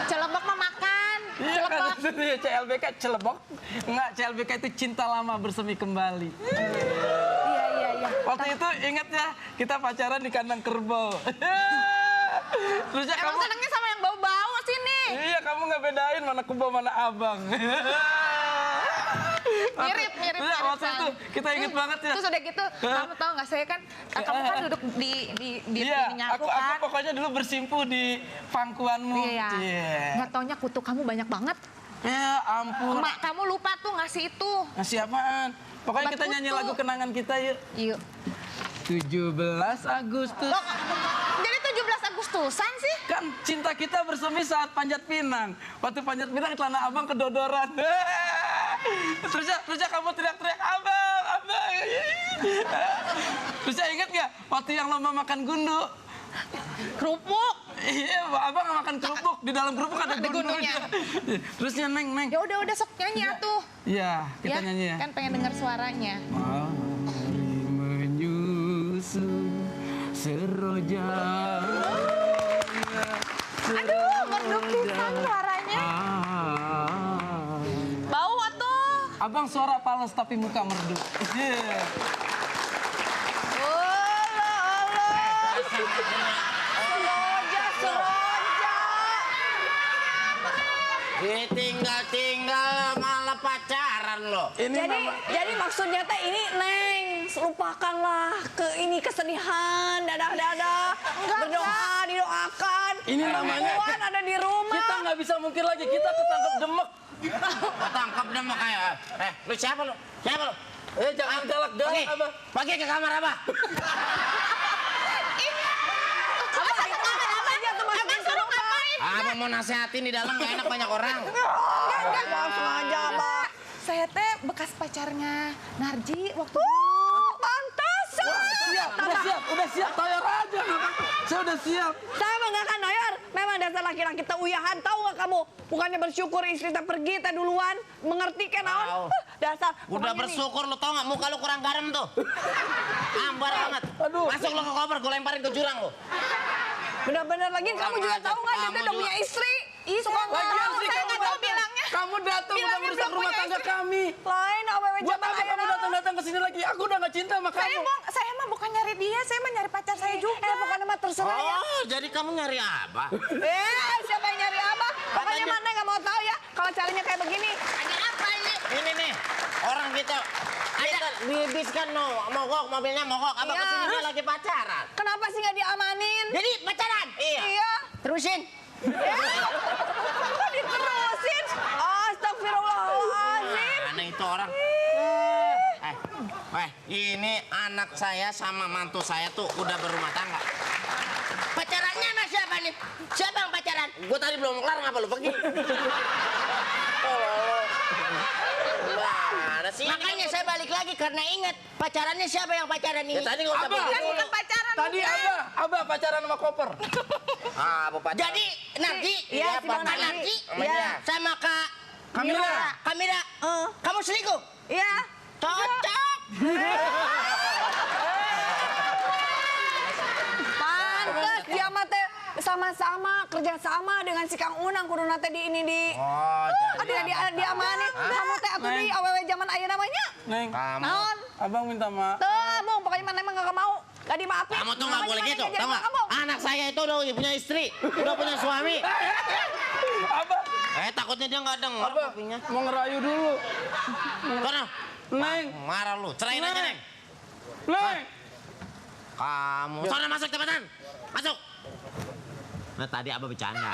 [SPEAKER 9] Celebek mah makan.
[SPEAKER 4] Iya kan
[SPEAKER 9] Celebek.
[SPEAKER 4] itu dia CLBK celebek. Enggak, CLBK itu cinta lama bersemi kembali.
[SPEAKER 9] Iya.
[SPEAKER 4] Waktu itu ingat ya, kita pacaran di kandang kerbau. Terusnya
[SPEAKER 9] Emang
[SPEAKER 4] kamu,
[SPEAKER 9] senengnya sama yang bau-bau sini.
[SPEAKER 4] iya kamu nggak bedain mana kerbau mana abang.
[SPEAKER 9] Mirip.
[SPEAKER 4] Waktu itu kita inget banget ya.
[SPEAKER 9] Terus udah gitu, kamu tahu nggak saya kan, kamu kan duduk di
[SPEAKER 4] Iya,
[SPEAKER 9] ininya
[SPEAKER 4] aku
[SPEAKER 9] kan.
[SPEAKER 4] pokoknya dulu bersimpuh di pangkuanmu.
[SPEAKER 9] Iya. Nggak taunya kutu kamu banyak banget.
[SPEAKER 4] Ya ampun.
[SPEAKER 9] Mak kamu lupa tuh ngasih itu.
[SPEAKER 4] Ngasih apaan? Pokoknya
[SPEAKER 9] Obat
[SPEAKER 4] kita nyanyi
[SPEAKER 9] kutu.
[SPEAKER 4] lagu kenangan kita yuk.
[SPEAKER 9] Yuk.
[SPEAKER 4] 17 Agustus.
[SPEAKER 9] Jadi 17 Agustusan sih?
[SPEAKER 4] Kan cinta kita bersemi saat panjat pinang. Waktu panjat pinang celana abang kedodoran. Terusnya kamu teriak-teriak abang. Terusnya inget nggak waktu yang lomba makan gundu?
[SPEAKER 9] Kerupuk.
[SPEAKER 4] Iya, abang nggak makan kerupuk. Di dalam kerupuk ada gundunya. Terusnya neng.
[SPEAKER 9] Ya udah sok nyanyi atuh.
[SPEAKER 4] Iya, kita nyanyi ya.
[SPEAKER 9] Kan pengen dengar suaranya.
[SPEAKER 4] Mari menyusun seroja.
[SPEAKER 9] Aduh, merdu pisan suaranya. Bau atuh.
[SPEAKER 4] Abang suara pales tapi muka merdu. Iya.
[SPEAKER 2] Ditinggal-tinggal malah pacaran lo.
[SPEAKER 7] Jadi maksudnya teh ini Neng, lupakanlah kesedihan, dadah. Berdoa, didoakan.
[SPEAKER 4] Ini namanya
[SPEAKER 7] Perempuan ada di rumah.
[SPEAKER 4] kita nggak bisa mungkin lagi kita ketangkep demek.
[SPEAKER 2] Tangkap demek kayak. Lu siapa lu?
[SPEAKER 4] Jangan galak-galak abang.
[SPEAKER 2] Pergi ke kamar apa?
[SPEAKER 9] Abang suruh ngapain?
[SPEAKER 2] Abang mau nasehatin di dalam gak enak banyak orang.
[SPEAKER 9] Enggak,
[SPEAKER 7] langsung aja, Abang.
[SPEAKER 9] Saya teh bekas pacarnya Narji waktu
[SPEAKER 7] Pantasan.
[SPEAKER 4] Udah siap, tayar aja. Saya udah siap.
[SPEAKER 7] Saya mah nggak akan noyor. Memang dasar laki-laki teh uyahan, tahu nggak kamu? Bukannya bersyukur istri teh pergi teh duluan, mengerti kan naon? Dasar.
[SPEAKER 2] Udah
[SPEAKER 7] pokoknya nih.
[SPEAKER 2] bersyukur lu tau gak muka lu kurang garam tuh. Ambar banget. Masuk lu ke koper, gue lemparin ke jurang lu.
[SPEAKER 7] Bener-bener lagi kamu juga tahu nggak dia teh udah punya istri? Suka nggak
[SPEAKER 4] Lagian
[SPEAKER 7] tahu,
[SPEAKER 4] sih
[SPEAKER 7] saya
[SPEAKER 4] kamu
[SPEAKER 7] nggak tahu
[SPEAKER 4] datang.
[SPEAKER 7] bilangnya.
[SPEAKER 4] Kamu datang udah
[SPEAKER 9] Bilangnya
[SPEAKER 4] merusak
[SPEAKER 9] belum
[SPEAKER 4] rumah
[SPEAKER 9] punya
[SPEAKER 4] tangga
[SPEAKER 9] istri.
[SPEAKER 4] kami.
[SPEAKER 7] Lain awewe
[SPEAKER 4] Buat
[SPEAKER 7] zaman
[SPEAKER 4] apa kamu datang ke sini lagi? Aku udah gak cinta sama kamu.
[SPEAKER 9] saya mah bukan nyari dia, saya mah nyari pacar saya juga.
[SPEAKER 7] Pokoknya mah terserah ya.
[SPEAKER 2] Oh, jadi kamu nyari apa?
[SPEAKER 7] Siapa yang nyari apa? Pokoknya mana nggak mau tahu ya. kalau caranya kayak begini.
[SPEAKER 1] Ada apa ini? Ini nih, orang kita dihabiskan mogok, mobilnya mogok. Abang
[SPEAKER 7] Iya.
[SPEAKER 1] kesini dia lagi pacaran.
[SPEAKER 7] Kenapa sih nggak diamanin?
[SPEAKER 1] Jadi pacaran?
[SPEAKER 7] Iya.
[SPEAKER 1] Terusin.
[SPEAKER 7] Kok diterusin? Astagfirullahaladzim.
[SPEAKER 1] Mana itu orang? Ini anak saya sama mantu saya tuh udah berumah tangga. Pacarannya sama siapa nih? Siapa yang pacaran? Gue tadi belum kelar, ngapa lu pergi? Makanya saya balik lagi karena ingat pacarannya siapa yang pacaran ini? Ya, tadi nggak usah
[SPEAKER 4] Abah.
[SPEAKER 1] pergi.
[SPEAKER 7] Kan bukan pacaran.
[SPEAKER 4] Tadi Abah pacaran sama koper.
[SPEAKER 1] Jadi Narji,
[SPEAKER 7] Iya, si Bang Narji.
[SPEAKER 1] Narji,
[SPEAKER 7] Iya.
[SPEAKER 1] sama Kak Kamila. Kamu selingkuh?
[SPEAKER 7] Iya.
[SPEAKER 1] Cocok.
[SPEAKER 7] Pantes dia mah teh sama-sama kerja sama dengan si Kang Unang kudu nate di ini di. Diamanin. Kamu teh atuh di awewe zaman aya namanya.
[SPEAKER 4] Neng,
[SPEAKER 7] Naon?
[SPEAKER 4] abang minta maaf.
[SPEAKER 7] Teu, Bung, pokoknya mana emang enggak mau. Gak dimaafin.
[SPEAKER 1] Kamu tuh nggak boleh gitu, tau nggak?
[SPEAKER 7] Kamu.
[SPEAKER 1] Anak saya itu udah punya istri, udah punya suami.
[SPEAKER 4] Abah,
[SPEAKER 1] Takutnya dia nggak denger
[SPEAKER 4] Abah
[SPEAKER 1] kopinya.
[SPEAKER 4] mau ngerayu dulu.
[SPEAKER 1] Sana,
[SPEAKER 4] Neng,
[SPEAKER 1] marah lu, cerain aja Neng.
[SPEAKER 4] Neng.
[SPEAKER 1] Kamu, sana masuk cepetan, masuk. Nah tadi Abah bercanda.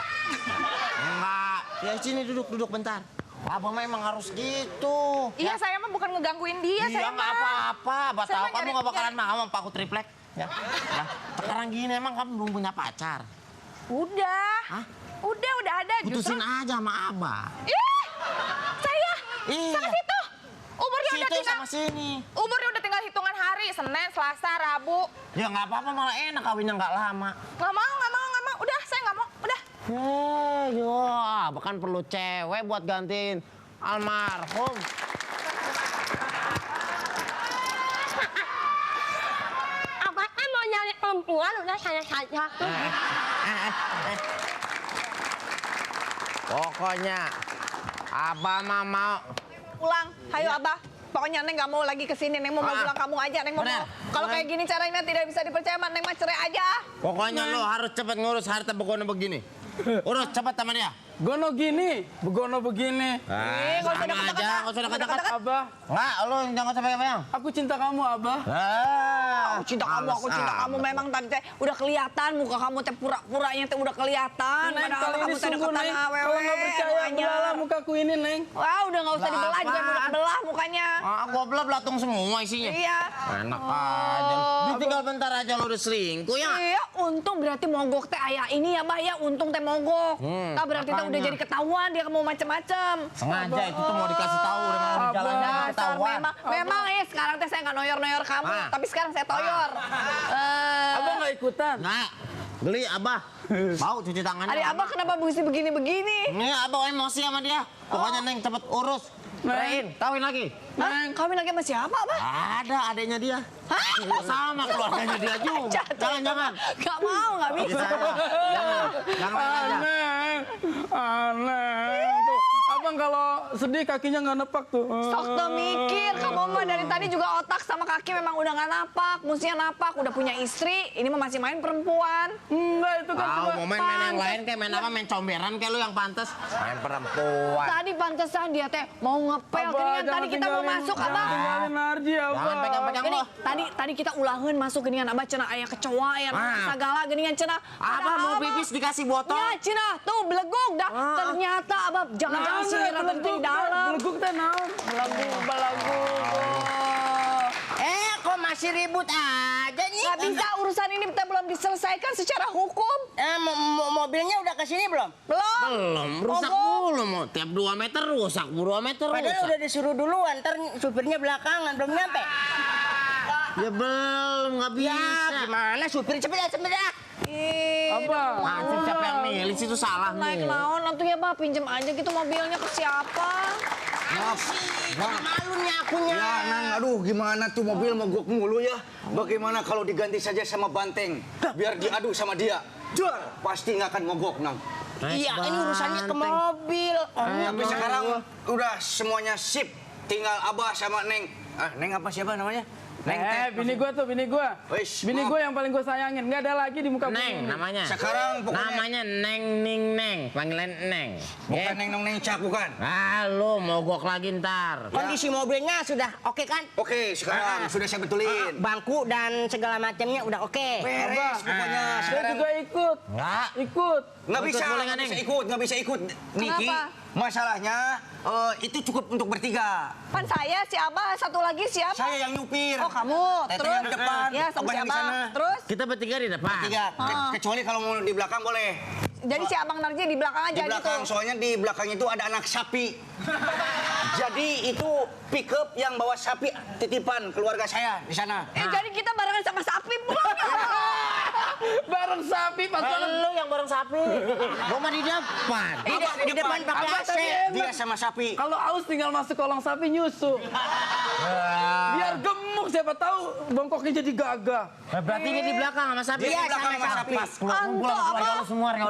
[SPEAKER 1] Enggak, ya sini duduk bentar. Abah memang harus gitu.
[SPEAKER 9] Iya, saya mah bukan ngegangguin dia,
[SPEAKER 1] Iya
[SPEAKER 9] saya
[SPEAKER 1] nggak
[SPEAKER 9] mah.
[SPEAKER 1] apa-apa, Abah
[SPEAKER 9] Saya
[SPEAKER 1] tahu
[SPEAKER 9] mah
[SPEAKER 1] kamu
[SPEAKER 9] nyari-
[SPEAKER 1] nggak bakalan mau sama Pak Triplek. Ya. Nah, sekarang gini emang kamu belum punya pacar.
[SPEAKER 9] Udah.
[SPEAKER 1] Hah?
[SPEAKER 9] Udah ada justru.
[SPEAKER 1] Putusin aja sama Abah.
[SPEAKER 9] Ih, saya
[SPEAKER 1] Iya.
[SPEAKER 9] sama situ. Umurnya udah
[SPEAKER 1] Situ
[SPEAKER 9] tinggal.
[SPEAKER 1] sama sini.
[SPEAKER 9] Umurnya udah tinggal hitungan hari, Senin, Selasa, Rabu.
[SPEAKER 1] Ya nggak apa-apa, malah enak kawinnya nggak lama.
[SPEAKER 9] Nggak mau. Udah, saya nggak mau. Udah.
[SPEAKER 1] Bahkan perlu cewek buat gantiin almarhum.
[SPEAKER 10] Abah kan mau nyari perempuan udah saya saja.
[SPEAKER 1] Pokoknya Abah mah mau.
[SPEAKER 7] Pulang. Hayo Abah. Pokoknya Neng nggak mau lagi kesini. Neng mau pulang kamu aja. Neng mau.
[SPEAKER 1] Bener.
[SPEAKER 7] Kalau kayak gini caranya tidak bisa dipercaya. Neng mah cerai aja.
[SPEAKER 1] Pokoknya lo harus cepet ngurus harta begono begini. Urus cepet sama dia.
[SPEAKER 4] Gono gini, begono begini.
[SPEAKER 7] nggak usah
[SPEAKER 1] Sama
[SPEAKER 7] deket-deket,
[SPEAKER 1] aja, nggak usah deket-deket.
[SPEAKER 4] Abah,
[SPEAKER 1] Nggak, lo jangan sampai pegang.
[SPEAKER 4] aku cinta kamu, Abah.
[SPEAKER 7] Aku cinta kamu memang tadi teh udah kelihatan muka kamu teh pura-puranya teh udah kelihatan.
[SPEAKER 4] Neng,
[SPEAKER 7] Padahal
[SPEAKER 4] kali
[SPEAKER 7] kamu
[SPEAKER 4] ini
[SPEAKER 7] teh
[SPEAKER 4] sungguh,
[SPEAKER 7] deketan
[SPEAKER 4] Neng.
[SPEAKER 7] awewe.
[SPEAKER 4] Kalau nggak percaya,
[SPEAKER 7] mukanya.
[SPEAKER 4] belalah mukaku ini, Neng.
[SPEAKER 7] Wah, udah nggak usah
[SPEAKER 1] Lah,
[SPEAKER 7] dibelah aja
[SPEAKER 1] apa?
[SPEAKER 7] belah mukanya.
[SPEAKER 1] Goblok belatung semua isinya.
[SPEAKER 7] Iya.
[SPEAKER 1] Enak aja. Ditinggal bentar aja lo udah selingkuh ya.
[SPEAKER 7] Iya, untung berarti mogok teh ayah ini ya, Bah ya. Untung teh mogok. Nah, berarti teh udah
[SPEAKER 1] makanya.
[SPEAKER 7] jadi ketahuan dia mau macem-macem.
[SPEAKER 1] Sengaja itu tuh mau dikasih tahu udah mau di jalan
[SPEAKER 7] Dasar
[SPEAKER 1] ketahuan.
[SPEAKER 7] memang sekarang teh saya nggak noyor-noyor kamu,
[SPEAKER 1] Ah.
[SPEAKER 7] tapi sekarang saya toyor.
[SPEAKER 4] Abah nggak ikutan.
[SPEAKER 1] Nggak, geli Abah. Mau cuci tangannya.
[SPEAKER 7] Adik Abah kenapa mesti begini-begini?
[SPEAKER 1] Nih Abah emosi sama dia. Pokoknya Neng cepet urus. Kerain, kawin lagi.
[SPEAKER 7] Hah? Kawin lagi sama siapa, Abah?
[SPEAKER 1] Ada adiknya dia. Sama keluarganya dia juga. Jangan.
[SPEAKER 7] Gak mau, gak bisa.
[SPEAKER 1] Jangan aja.
[SPEAKER 4] Aneh. Tuh, abang kalau sedih kakinya nggak nepak tuh.
[SPEAKER 7] Sok tuh mikir, kamu mah dari tadi juga otak sama kaki memang udah gak napak. Mestinya napak, udah punya istri, ini mah masih main perempuan.
[SPEAKER 4] Enggak, itu kan
[SPEAKER 1] Tahu
[SPEAKER 4] cuma
[SPEAKER 1] mau main yang lain kayak main apa? Main comberan kayak lu yang pantas. Main perempuan.
[SPEAKER 7] Tadi pantesan dia teh mau ngepel,
[SPEAKER 4] Abah,
[SPEAKER 7] gini kan
[SPEAKER 4] jangan
[SPEAKER 7] tadi kita mau
[SPEAKER 4] tinggalin-
[SPEAKER 7] masuk,
[SPEAKER 4] jangan
[SPEAKER 7] Abah.
[SPEAKER 4] tinggalin Narji, Abah.
[SPEAKER 1] Jangan pegang-pegang
[SPEAKER 7] Gini,
[SPEAKER 1] lo.
[SPEAKER 7] tadi kita ulangan masuk gini kan, Abah cenah aya kecoa, aya segala gini kan cenah.
[SPEAKER 1] Abah mau pipis dikasih botol.
[SPEAKER 7] Ya cenah, tuh beleguk dah. Ternyata Abah jangan-jangan sindiran tadi di dalam.
[SPEAKER 4] Beleguk teh naon?
[SPEAKER 7] Beleguk.
[SPEAKER 1] Kok masih ribut aja nih?
[SPEAKER 7] Gak bisa urusan ini kita belum diselesaikan secara hukum.
[SPEAKER 1] Mobilnya udah ke sini belum? Belum, rusak dulu mau. Tiap 2 meter rusak, 2 meter rusak.
[SPEAKER 10] Padahal udah disuruh duluan, ntar supirnya belakangan belum nyampe.
[SPEAKER 1] Ya belum, nggak bisa.
[SPEAKER 10] Gimana supir cepet ya.
[SPEAKER 4] Abah.
[SPEAKER 1] Maksud siapa yang milih situ salah
[SPEAKER 7] Naik
[SPEAKER 1] nih.
[SPEAKER 7] naon, nanti ya Bah pinjem aja gitu mobilnya ke siapa?
[SPEAKER 10] Malunya akunya.
[SPEAKER 6] Ya, Nang, aduh gimana tuh mobil mogok mulu ya. Bagaimana kalau diganti saja sama banteng? Biar diadu sama dia. Jar, pasti nggak akan mogok, Nang.
[SPEAKER 10] Iya, ini urusannya ke mobil.
[SPEAKER 6] Tapi sekarang udah semuanya sip. Tinggal Abah sama Neng. Neng apa siapa namanya?
[SPEAKER 4] bini gua tuh, bini gua.
[SPEAKER 6] Wis,
[SPEAKER 4] Bini
[SPEAKER 6] maaf.
[SPEAKER 4] gua yang paling gua sayangin. Nggak ada lagi di muka bumi
[SPEAKER 1] Neng
[SPEAKER 4] ini.
[SPEAKER 1] namanya.
[SPEAKER 6] Sekarang pokoknya
[SPEAKER 1] Namanya Neng Ning Neng, panggilan Neng.
[SPEAKER 6] bukan Neng Nong Neng Cak, bukan.
[SPEAKER 1] Ah, lu mogok lagi ntar.
[SPEAKER 10] Kondisi mobilnya sudah oke kan?
[SPEAKER 6] Oke, sekarang sudah saya betulin.
[SPEAKER 10] Bangku dan segala macamnya udah oke.
[SPEAKER 6] Beres pokoknya.
[SPEAKER 4] Saya
[SPEAKER 6] Sekarang
[SPEAKER 4] juga ikut.
[SPEAKER 1] Enggak.
[SPEAKER 4] Ikut.
[SPEAKER 6] nggak bisa,
[SPEAKER 1] boleh nggak,
[SPEAKER 6] nggak bisa
[SPEAKER 1] Neng?
[SPEAKER 6] ikut, nggak bisa ikut. Niki,
[SPEAKER 7] Kenapa?
[SPEAKER 6] masalahnya itu cukup untuk bertiga.
[SPEAKER 7] Pan saya, si Abah, satu lagi siapa?
[SPEAKER 6] Saya yang nyupir.
[SPEAKER 7] Oh kamu,
[SPEAKER 6] Teteh
[SPEAKER 7] terus?
[SPEAKER 6] yang di depan,
[SPEAKER 7] Ya sama
[SPEAKER 6] Abah
[SPEAKER 7] si
[SPEAKER 6] yang di
[SPEAKER 7] Abah.
[SPEAKER 6] sana.
[SPEAKER 7] Terus?
[SPEAKER 1] Kita bertiga di depan.
[SPEAKER 6] Bertiga, kecuali kalau mau di belakang boleh.
[SPEAKER 7] Jadi si Abang Narji di belakang aja
[SPEAKER 6] Di belakang,
[SPEAKER 7] gitu.
[SPEAKER 6] soalnya di belakang itu ada anak sapi. Jadi itu pickup yang bawa sapi titipan keluarga saya di sana.
[SPEAKER 7] Jadi kita barengan sama sapi pulang.
[SPEAKER 4] Bareng sapi pas banget.
[SPEAKER 1] Lu yang bareng sapi. Gua mah di depan.
[SPEAKER 10] Di depan pakai
[SPEAKER 4] Abah
[SPEAKER 10] AC.
[SPEAKER 4] tadi enak.
[SPEAKER 6] Dia sama sapi.
[SPEAKER 4] Kalau aus tinggal masuk kolong sapi nyusu. Biar gemuk, siapa tahu bongkoknya jadi gagah.
[SPEAKER 1] Berarti dia di belakang sama sapi.
[SPEAKER 6] Dia di belakang sama sapi.
[SPEAKER 1] Kumpul sama keluarga lu semua, Rio.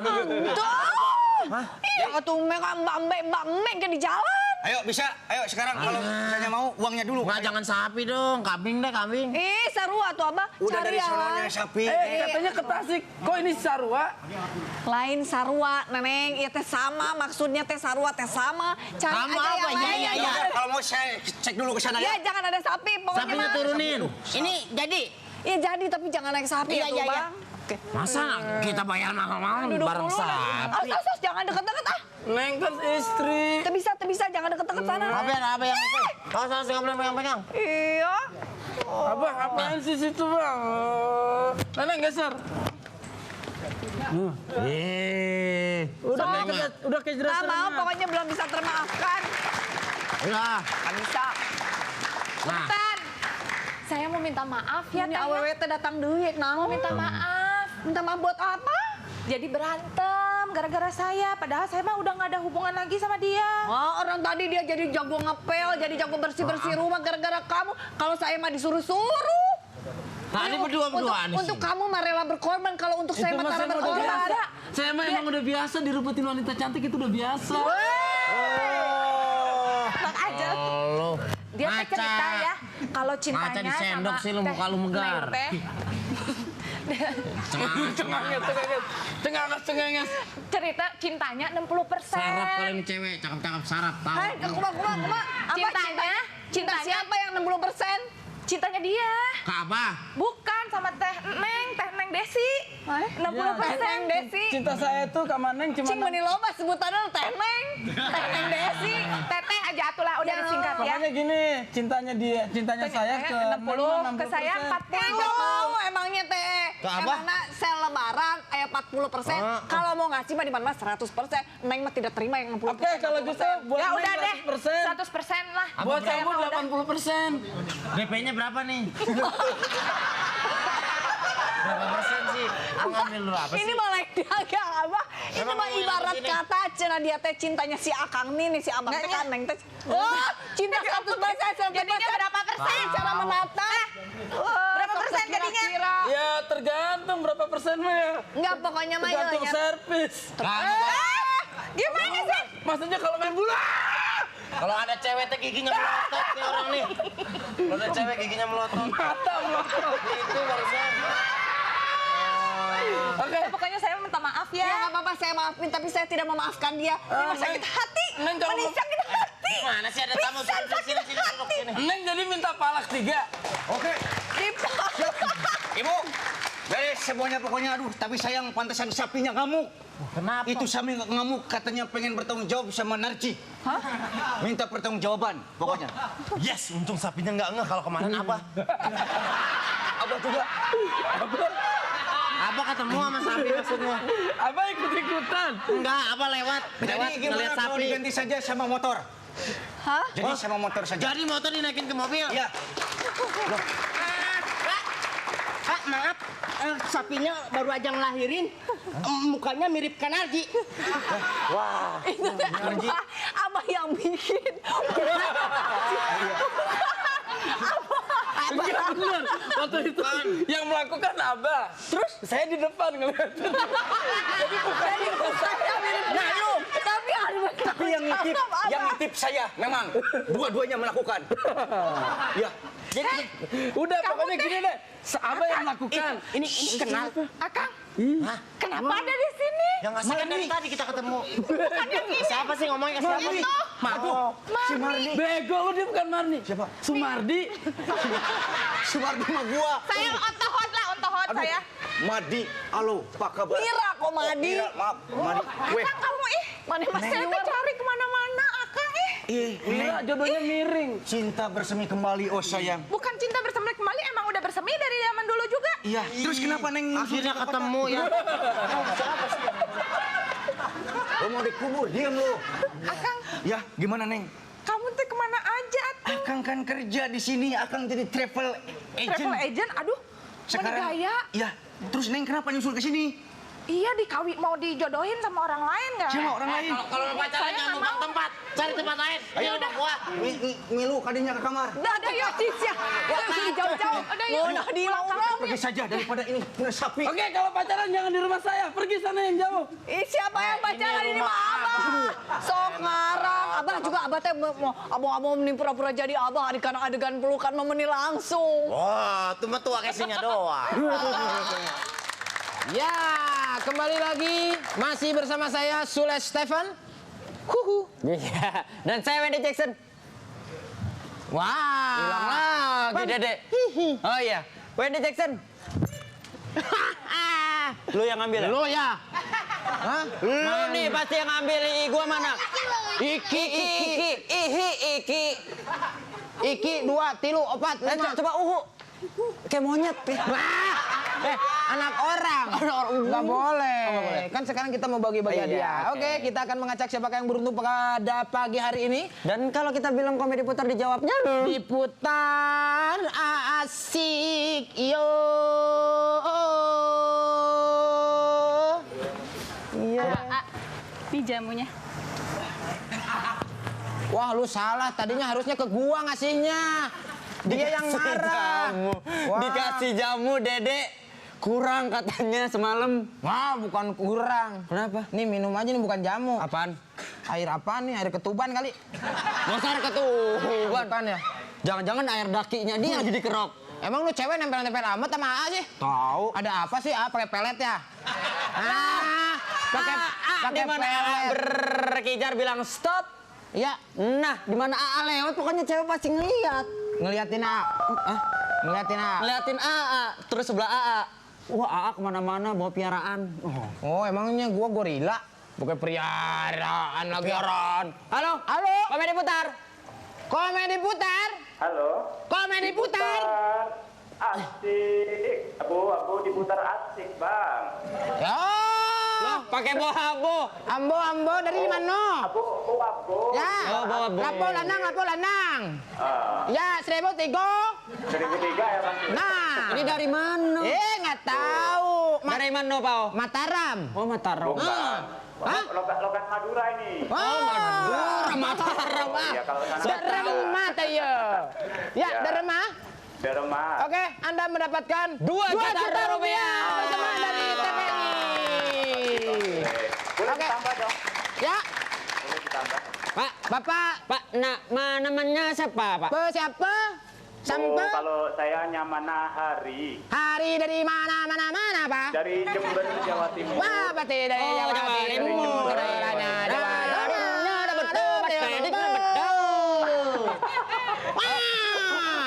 [SPEAKER 7] Iya, tuh mbak ke di jalan.
[SPEAKER 6] Ayo bisa, ayo sekarang kalau misalnya mau uangnya dulu.
[SPEAKER 1] Nggak, jangan sapi dong. Kambing deh, kambing.
[SPEAKER 7] Seru atuh Abah.
[SPEAKER 6] Udah dari
[SPEAKER 7] Cari
[SPEAKER 6] sononya
[SPEAKER 7] ya.
[SPEAKER 6] sapi.
[SPEAKER 4] Katanya ke Tasik. Kok ini sarua?
[SPEAKER 7] Lain sarua, Neneng. Iya teh sama, maksudnya teh sarua teh sama. Cari
[SPEAKER 1] Sama
[SPEAKER 7] aja
[SPEAKER 1] apa?
[SPEAKER 7] yang lain.
[SPEAKER 1] Iya,
[SPEAKER 6] Ya, kalau mau saya cek dulu ke sana
[SPEAKER 7] Iya,
[SPEAKER 6] ya.
[SPEAKER 7] jangan ada sapi. Pokoknya
[SPEAKER 1] Sapinya
[SPEAKER 7] mah.
[SPEAKER 1] turunin.
[SPEAKER 10] Ini jadi
[SPEAKER 7] Iya jadi, tapi jangan naik sapi
[SPEAKER 10] Iya,
[SPEAKER 7] ya,
[SPEAKER 10] iya, iya.
[SPEAKER 7] Bang.
[SPEAKER 1] Masa kita bayar mahal-mahal
[SPEAKER 7] Duduk
[SPEAKER 1] bareng
[SPEAKER 7] dulu,
[SPEAKER 1] sapi?
[SPEAKER 7] Awas, jangan deket-deket ah.
[SPEAKER 4] Neng kan istri.
[SPEAKER 7] Teu bisa, jangan deket-deket sana.
[SPEAKER 1] Apa yang itu? Awas, nggak boleh pegang-pegang.
[SPEAKER 7] Iya.
[SPEAKER 4] Abah ngapain sih situ bang? Neneng geser. Udah kayak jelas.
[SPEAKER 7] Nah, maaf, pokoknya belum bisa termaafkan.
[SPEAKER 1] Udah.
[SPEAKER 7] Kan bisa.
[SPEAKER 1] Nah,
[SPEAKER 9] Tan, saya mau minta maaf ya,
[SPEAKER 7] Ini
[SPEAKER 9] Teh.
[SPEAKER 7] awewe teh datang duit,
[SPEAKER 9] Mau
[SPEAKER 7] nah.
[SPEAKER 9] minta maaf.
[SPEAKER 7] Minta maaf buat apa?
[SPEAKER 9] Jadi berantem gara-gara saya. Padahal saya mah udah nggak ada hubungan lagi sama dia.
[SPEAKER 7] Oh, orang tadi dia jadi jago ngepel, jadi jago bersih-bersih rumah gara-gara kamu. Kalau saya mah disuruh-suruh.
[SPEAKER 1] tadi berdua-berduaan
[SPEAKER 7] Untuk kamu mah rela berkorban, kalau untuk saya mah tak
[SPEAKER 4] udah
[SPEAKER 7] berkorban.
[SPEAKER 4] biasa. Saya mah emang udah biasa diruputin wanita cantik itu udah biasa.
[SPEAKER 9] Bang Ajel,
[SPEAKER 1] Lu.
[SPEAKER 9] dia teh
[SPEAKER 1] Maca.
[SPEAKER 9] cerita ya. Kalau
[SPEAKER 1] Maca
[SPEAKER 9] cintanya
[SPEAKER 1] di sendok
[SPEAKER 9] sama
[SPEAKER 1] sih lu, muka lu megar.
[SPEAKER 9] Neng teh,
[SPEAKER 4] Cengenges.
[SPEAKER 9] cerita cintanya 60%.
[SPEAKER 1] Sarap kalau ini cewek, cakep-cakep sarap, tahu.
[SPEAKER 7] Hai, kuma. Apa
[SPEAKER 9] Cintanya,
[SPEAKER 7] cinta siapa yang 60%?
[SPEAKER 9] cintanya dia.
[SPEAKER 1] Kak apa?
[SPEAKER 9] Bukan sama Teh Neng Desi. 60%.
[SPEAKER 7] Neng Desi.
[SPEAKER 4] Cinta saya tuh sama Neng cuma
[SPEAKER 7] Cing meni loba sebutannya Teh Neng. Teh Neng Desi.
[SPEAKER 9] Teteh aja atulah udah
[SPEAKER 7] Ya.
[SPEAKER 9] disingkat ya.
[SPEAKER 4] Pokoknya gini, cintanya saya ke
[SPEAKER 9] 60, ke saya 40.
[SPEAKER 7] Enggak mau emangnya Teh.
[SPEAKER 1] Ke apa?
[SPEAKER 7] Emangnya sel lebaran aya 40%. Kalau mau ngasih mah di mana 100%. Neng mah tidak terima yang 60%.
[SPEAKER 4] Oke, kalau gitu buat
[SPEAKER 9] Ya
[SPEAKER 4] Neng
[SPEAKER 9] udah deh,
[SPEAKER 4] 100%.
[SPEAKER 9] 100% lah.
[SPEAKER 4] Buat
[SPEAKER 9] Saya
[SPEAKER 4] kamu
[SPEAKER 9] mah udah.
[SPEAKER 4] 80%.
[SPEAKER 1] DP-nya berapa nih? Berapa persen sih? Mau ngambil lu apa sih?
[SPEAKER 7] Ini malah dagang apa? Itu
[SPEAKER 1] Emang
[SPEAKER 7] mah
[SPEAKER 1] mau yang
[SPEAKER 7] ibarat
[SPEAKER 1] begini?
[SPEAKER 7] kata cenah dia teh cintanya si Akang nih si Abang teh kan Neng teh. Oh, cinta 100%.
[SPEAKER 9] Jadinya berapa persen?
[SPEAKER 7] Cara menata.
[SPEAKER 9] Berapa persen jadinya?
[SPEAKER 4] Ya tergantung berapa persen mah ya.
[SPEAKER 7] Enggak, pokoknya mah
[SPEAKER 4] Tergantung
[SPEAKER 7] ya.
[SPEAKER 4] servis.
[SPEAKER 9] Gimana sih?
[SPEAKER 4] Maksudnya kalau main bola.
[SPEAKER 1] Kalau ada cewek teh giginya melotot nih orang nih. Kalau ada cewek giginya melotot.
[SPEAKER 4] Mata melotot.
[SPEAKER 1] Itu barusan.
[SPEAKER 4] Oke.
[SPEAKER 9] Pokoknya saya minta maaf
[SPEAKER 7] Ya
[SPEAKER 9] ya.
[SPEAKER 7] nggak apa-apa, saya maafin, tapi saya tidak memaafkan dia. Ini mah sakit hati.
[SPEAKER 4] Neng kalau
[SPEAKER 7] Ini sakit hati.
[SPEAKER 1] Gimana sih ada tamu
[SPEAKER 7] Pisan
[SPEAKER 1] sini
[SPEAKER 7] sakit
[SPEAKER 1] sini duduk sini.
[SPEAKER 4] Neng jadi minta palak 3.
[SPEAKER 6] Oke,
[SPEAKER 7] Dipak.
[SPEAKER 6] Ibu. Beres semuanya pokoknya, aduh, tapi sayang pantesan sapinya ngamuk.
[SPEAKER 1] Kenapa?
[SPEAKER 6] Itu sapi ngamuk katanya pengen bertanggung jawab sama Narji. Minta pertanggungjawaban pokoknya.
[SPEAKER 1] Yes, untung sapinya nggak ngeh kalau kemarin Abah.
[SPEAKER 6] Abah juga.
[SPEAKER 1] Abah ketemu sama sapi maksudnya.
[SPEAKER 4] Abah ikut-ikutan.
[SPEAKER 1] Enggak, Abah lewat
[SPEAKER 6] Jadi gimana
[SPEAKER 1] ngeliat
[SPEAKER 6] kalau
[SPEAKER 1] sapi.
[SPEAKER 6] diganti saja sama motor?
[SPEAKER 7] Hah?
[SPEAKER 6] Jadi sama motor saja.
[SPEAKER 1] Jadi motor dinaikin ke mobil.
[SPEAKER 6] Iya.
[SPEAKER 10] Pak, maaf, sapinya baru aja ngelahirin, mukanya mirip Kanarji.
[SPEAKER 7] Itu teh Abah yang bikin.
[SPEAKER 4] Enggak bener. Waktu itu yang melakukan Abah. Terus saya di depan ngeliatin. Jadi bukan itu saya.
[SPEAKER 7] Nah, lu. Tapi ada
[SPEAKER 6] Tapi yang ngintip saya memang dua-duanya melakukan. Ya.
[SPEAKER 4] Jadi, udah pokoknya gini deh. Abah yang melakukan.
[SPEAKER 1] Ini kenapa?
[SPEAKER 9] Akang, kenapa ada di sini?
[SPEAKER 1] Yang ngasih kan dari tadi kita ketemu. Siapa sih ngomongnya ke siapa sih?
[SPEAKER 6] Si Mardi.
[SPEAKER 4] Bego lu, dia bukan Marni.
[SPEAKER 6] Siapa?
[SPEAKER 4] Sumardi.
[SPEAKER 6] Sumardi mah gua.
[SPEAKER 9] Saya ontohot lah, ontohot saya.
[SPEAKER 6] Madi, halo, apa kabar?
[SPEAKER 7] Mira kok Madi.
[SPEAKER 6] Mira, maaf, Madi. Weh,
[SPEAKER 9] Akang kamu mana mas saya teh cari kemana-mana Akang
[SPEAKER 4] Mira jodohnya miring.
[SPEAKER 6] cinta bersemi kembali, oh sayang.
[SPEAKER 9] Bukan cinta bersemi kembali, emang udah bersemi dari zaman dulu juga.
[SPEAKER 6] Iya, terus kenapa Neng?
[SPEAKER 1] Akhirnya ketemu ya.
[SPEAKER 6] Lo mau dikubur, diam lo.
[SPEAKER 9] Akang,
[SPEAKER 6] Ya, gimana Neng?
[SPEAKER 9] kamu teh kemana aja tuh?
[SPEAKER 6] Akang kan kerja di sini, Akang jadi travel agent.
[SPEAKER 9] Travel agent, aduh,
[SPEAKER 6] Sekarang,
[SPEAKER 9] gaya.
[SPEAKER 6] iya. Terus Neng kenapa nyusul ke sini?
[SPEAKER 9] Iya mau dijodohin sama orang lain nggak?
[SPEAKER 6] Sama orang lain.
[SPEAKER 1] Kalau pacaran jangan numpang tempat, cari tempat lain. Ayo udah gua.
[SPEAKER 6] Milu kadinya ke kamar.
[SPEAKER 7] Udah yuk Cisya. Jauh-jauh.
[SPEAKER 9] Udah yuk.
[SPEAKER 7] Udah di Laura.
[SPEAKER 6] Pergi saja daripada ini punya sapi.
[SPEAKER 4] Oke, kalau pacaran jangan di rumah saya. Pergi sana yang jauh.
[SPEAKER 7] Ih, siapa yang pacaran ini mah Abah. Sok ngarang. Abah juga Abah teh mau abang meni pura-pura jadi Abah adegan pelukan memeni langsung.
[SPEAKER 1] Wah, itu mah tua casingnya doang.
[SPEAKER 5] Ya, kembali lagi masih bersama saya Sule Stefan.
[SPEAKER 2] Iya. Dan saya Wendy Jackson.
[SPEAKER 5] Wah,
[SPEAKER 2] Hilang lagi, Dede. Oh iya, Wendy Jackson. Lu yang ngambil ya?
[SPEAKER 5] lo ya. Hah?
[SPEAKER 2] Lu nih pasti yang ngambil. Gua mana?
[SPEAKER 5] Iki.
[SPEAKER 2] Iki.
[SPEAKER 5] 2, 3, 4, 5.
[SPEAKER 2] Coba kayak monyet.
[SPEAKER 5] Anak orang. Nggak boleh. Kan sekarang kita mau bagi-bagi hadiah. Oke, kita akan mengacak siapakah yang beruntung pada pagi hari ini.
[SPEAKER 2] Dan kalau kita bilang komedi putar dijawabnya
[SPEAKER 5] Diputar asik yo. Iya.
[SPEAKER 9] Ini jamunya.
[SPEAKER 5] Wah, lu salah. Tadinya harusnya ke gua ngasihnya. Dia yang marah. Wah.
[SPEAKER 2] Dikasih jamu, Dede. Kurang katanya semalam.
[SPEAKER 5] Wah, bukan kurang.
[SPEAKER 2] Kenapa?
[SPEAKER 5] Nih minum aja nih, bukan jamu.
[SPEAKER 2] Apaan?
[SPEAKER 5] Air apaan nih? Air ketuban kali.
[SPEAKER 2] Dasar ketuban.
[SPEAKER 5] Bukan ya?
[SPEAKER 2] Jangan-jangan air dakinya dia lagi dikerok.
[SPEAKER 5] Emang lu cewek nempel-nempel amat sama A sih?
[SPEAKER 2] Tahu.
[SPEAKER 5] Ada apa sih? A pakai pelet ya? Pakai
[SPEAKER 2] Di mana A
[SPEAKER 5] pelet.
[SPEAKER 2] berkejar bilang stop.
[SPEAKER 5] Ya,
[SPEAKER 2] Nah, di mana AA lewat pokoknya cewek pasti ngeliat.
[SPEAKER 5] ngeliatin A. Hah? Ngeliatin A.
[SPEAKER 2] Ngeliatin AA, terus sebelah AA. Wah, AA kemana-mana bawa piaraan.
[SPEAKER 5] Oh, emangnya gua gorila? Bukan piaraan lagi.
[SPEAKER 2] Halo?
[SPEAKER 5] Halo?
[SPEAKER 2] Komedi putar.
[SPEAKER 5] Komedi putar.
[SPEAKER 11] Halo.
[SPEAKER 5] Komedi putar.
[SPEAKER 11] Asik. Abu diputar asik, Bang.
[SPEAKER 5] Ya.
[SPEAKER 2] Loh, pakai bawa abo.
[SPEAKER 5] Ambo dari mana?
[SPEAKER 11] Abu.
[SPEAKER 5] Ya.
[SPEAKER 2] Oh, bawa abo.
[SPEAKER 5] Lapo lanang. Ya, 1003.
[SPEAKER 11] 1003 ya, Bang.
[SPEAKER 5] Nah.
[SPEAKER 2] Ini dari mana?
[SPEAKER 5] Nggak tahu.
[SPEAKER 2] Dari mana, Pao?
[SPEAKER 5] Mataram.
[SPEAKER 2] Oh, Mataram.
[SPEAKER 11] Bukan.
[SPEAKER 5] Hah?
[SPEAKER 11] Logat Madura ini.
[SPEAKER 5] Oh,
[SPEAKER 2] Mataram.
[SPEAKER 11] Ya, kalau sana
[SPEAKER 5] Dari rumah teh ya. Ya,
[SPEAKER 11] Ya.
[SPEAKER 5] dari rumah.
[SPEAKER 11] dari rumah.
[SPEAKER 5] Oke, Anda mendapatkan
[SPEAKER 2] 2 juta rupiah.
[SPEAKER 5] bersama dari TPI.
[SPEAKER 11] Boleh
[SPEAKER 5] Oke.
[SPEAKER 11] ditambah dong.
[SPEAKER 5] Ya,
[SPEAKER 11] Boleh ditambah.
[SPEAKER 2] Pak,
[SPEAKER 5] Bapak,
[SPEAKER 2] namanya siapa, Pak?
[SPEAKER 5] siapa? Sampai
[SPEAKER 11] Kalau saya Nyamana Hari
[SPEAKER 5] hari dari mana, Pak?
[SPEAKER 11] dari Jember, Jawa Timur.
[SPEAKER 5] Wah, berarti dari Jawa
[SPEAKER 2] Jawa
[SPEAKER 5] Timur.
[SPEAKER 2] Timur.
[SPEAKER 5] Daerahnya Jawa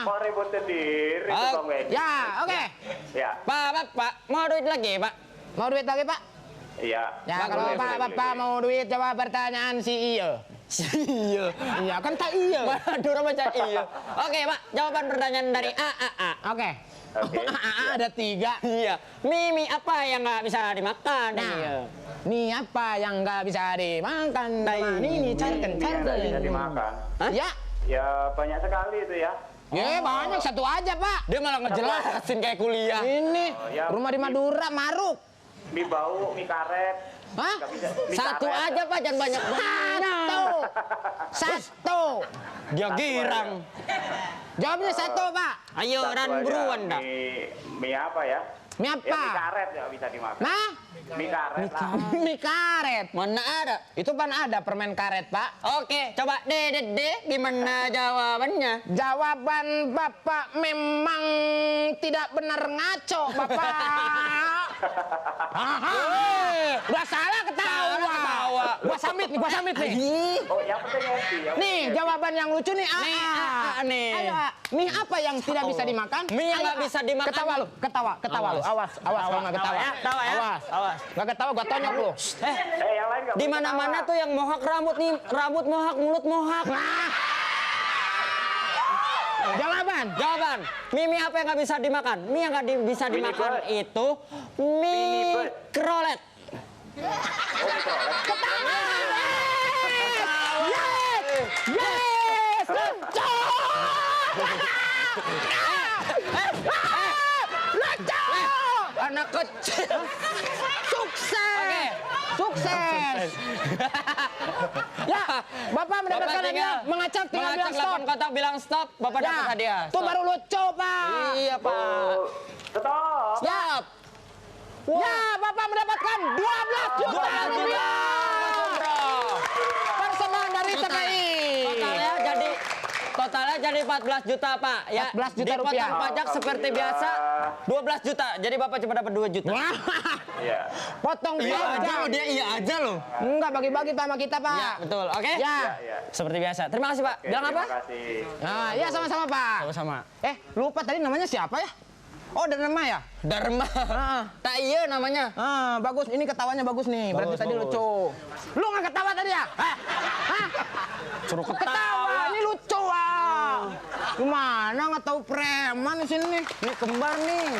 [SPEAKER 11] Kok ribut sendiri tuh, Bang Wendy?
[SPEAKER 5] Ya, oke.
[SPEAKER 11] Ya.
[SPEAKER 2] Pak, mau duit lagi, Pak?
[SPEAKER 5] Mau duit lagi, Pak?
[SPEAKER 11] Iya.
[SPEAKER 5] Ya,
[SPEAKER 11] Boleh,
[SPEAKER 5] kalau
[SPEAKER 11] boleh,
[SPEAKER 5] Bapak
[SPEAKER 11] boleh.
[SPEAKER 5] mau duit, jawab pertanyaan si iya.
[SPEAKER 2] Iya.
[SPEAKER 5] Iya, kan tak iya.
[SPEAKER 2] Madura macam iya. Oke, Pak. Jawaban pertanyaan dari A.
[SPEAKER 5] Oke.
[SPEAKER 11] Oke.
[SPEAKER 5] Ada 3.
[SPEAKER 2] Iya. Mimi apa yang nggak bisa dimakan?
[SPEAKER 5] Nah,
[SPEAKER 2] Iya.
[SPEAKER 5] mie apa yang nggak bisa dimakan? Nah, ini carikan.
[SPEAKER 11] Yang nggak bisa dimakan.
[SPEAKER 5] Ya,
[SPEAKER 11] Ya banyak sekali itu ya.
[SPEAKER 5] banyak satu aja, Pak.
[SPEAKER 2] Dia malah ngejelasin kayak kuliah.
[SPEAKER 5] Ini
[SPEAKER 11] ya.
[SPEAKER 5] rumah di Madura, Maruk.
[SPEAKER 11] Mie bau, mie karet.
[SPEAKER 5] Hah?
[SPEAKER 11] Nggak bisa. Mie
[SPEAKER 2] Satu
[SPEAKER 11] karet.
[SPEAKER 2] aja, Pak. Jangan banyak.
[SPEAKER 5] Satu.
[SPEAKER 2] Dia girang.
[SPEAKER 5] Jawabnya satu, Pak.
[SPEAKER 2] Ayo,
[SPEAKER 11] Satu
[SPEAKER 2] Ran
[SPEAKER 11] aja.
[SPEAKER 2] buruan dah.
[SPEAKER 11] Mie apa ya?
[SPEAKER 5] Mie
[SPEAKER 11] Ya,
[SPEAKER 5] apa?
[SPEAKER 11] mie karet ya bisa dimakan.
[SPEAKER 5] Nah,
[SPEAKER 11] Mie karet lah.
[SPEAKER 5] mie karet.
[SPEAKER 2] Mana ada?
[SPEAKER 5] Itu kan ada permen karet, Pak.
[SPEAKER 2] Oke, coba Dede gimana jawabannya?
[SPEAKER 5] Jawaban Bapak memang tidak benar ngaco, Bapak. Udah salah ketawa. Gua samit nih.
[SPEAKER 11] Oh, yang penting happy.
[SPEAKER 5] Nih, jawaban yang lucu nih,
[SPEAKER 2] Nih, nih.
[SPEAKER 5] Ayo, A. Mie apa yang tidak bisa dimakan?
[SPEAKER 2] Mie yang nggak bisa dimakan.
[SPEAKER 5] Ketawa lu. Awas kalau nggak ketawa.
[SPEAKER 2] Tawa ya.
[SPEAKER 5] Awas. Nggak ketawa gua tonyok lu.
[SPEAKER 11] Yang lain nggak
[SPEAKER 2] Di
[SPEAKER 11] boleh
[SPEAKER 2] mana-mana
[SPEAKER 11] ketawa.
[SPEAKER 2] tuh yang mohak rambut nih, rambut mohak, mulut mohak. Jawaban. Mie apa yang nggak bisa dimakan? Mie yang nggak bisa dimakan itu mie krolet.
[SPEAKER 5] Yes! Lucu!
[SPEAKER 2] Anak kecil.
[SPEAKER 5] Sukses! Ya, Bapak mendapatkan hadiah mengacak tinggal bilang stop.
[SPEAKER 2] 8 kotak bilang stop, Bapak dapat hadiah.
[SPEAKER 5] Itu baru lucu, Pak.
[SPEAKER 2] Iya, Pak.
[SPEAKER 11] Stop.
[SPEAKER 2] Stop.
[SPEAKER 5] Ya, Bapak mendapatkan 12 juta rupiah. Persembahan dari TPI.
[SPEAKER 2] Totalnya jadi 14 juta, Pak. Ya,
[SPEAKER 5] 14 juta rupiah.
[SPEAKER 2] Dipotong pajak seperti biasa 12 juta. Jadi Bapak cuma dapat 2 juta.
[SPEAKER 11] Iya.
[SPEAKER 5] Potong
[SPEAKER 2] Iya aja
[SPEAKER 5] pajak.
[SPEAKER 2] loh, dia iya aja loh.
[SPEAKER 5] Enggak bagi-bagi sama kita, Pak.
[SPEAKER 2] Iya, betul. Oke?
[SPEAKER 5] Ya.
[SPEAKER 11] Iya.
[SPEAKER 2] Seperti biasa. Terima kasih, Pak. Bilang apa?
[SPEAKER 11] Terima kasih.
[SPEAKER 5] Nah, ya sama-sama, Pak.
[SPEAKER 2] Sama-sama.
[SPEAKER 5] Lupa tadi namanya siapa ya? Oh, Dharma ya?
[SPEAKER 2] Dharma. Tak iya namanya.
[SPEAKER 5] Bagus. Ini ketawanya bagus nih. Berarti tadi lucu. Lu nggak ketawa tadi ya? Hah?
[SPEAKER 2] Suruh
[SPEAKER 5] Ketawa. Ini lucu, ah. Gimana nggak tahu preman di sini nih? Ini kembar nih.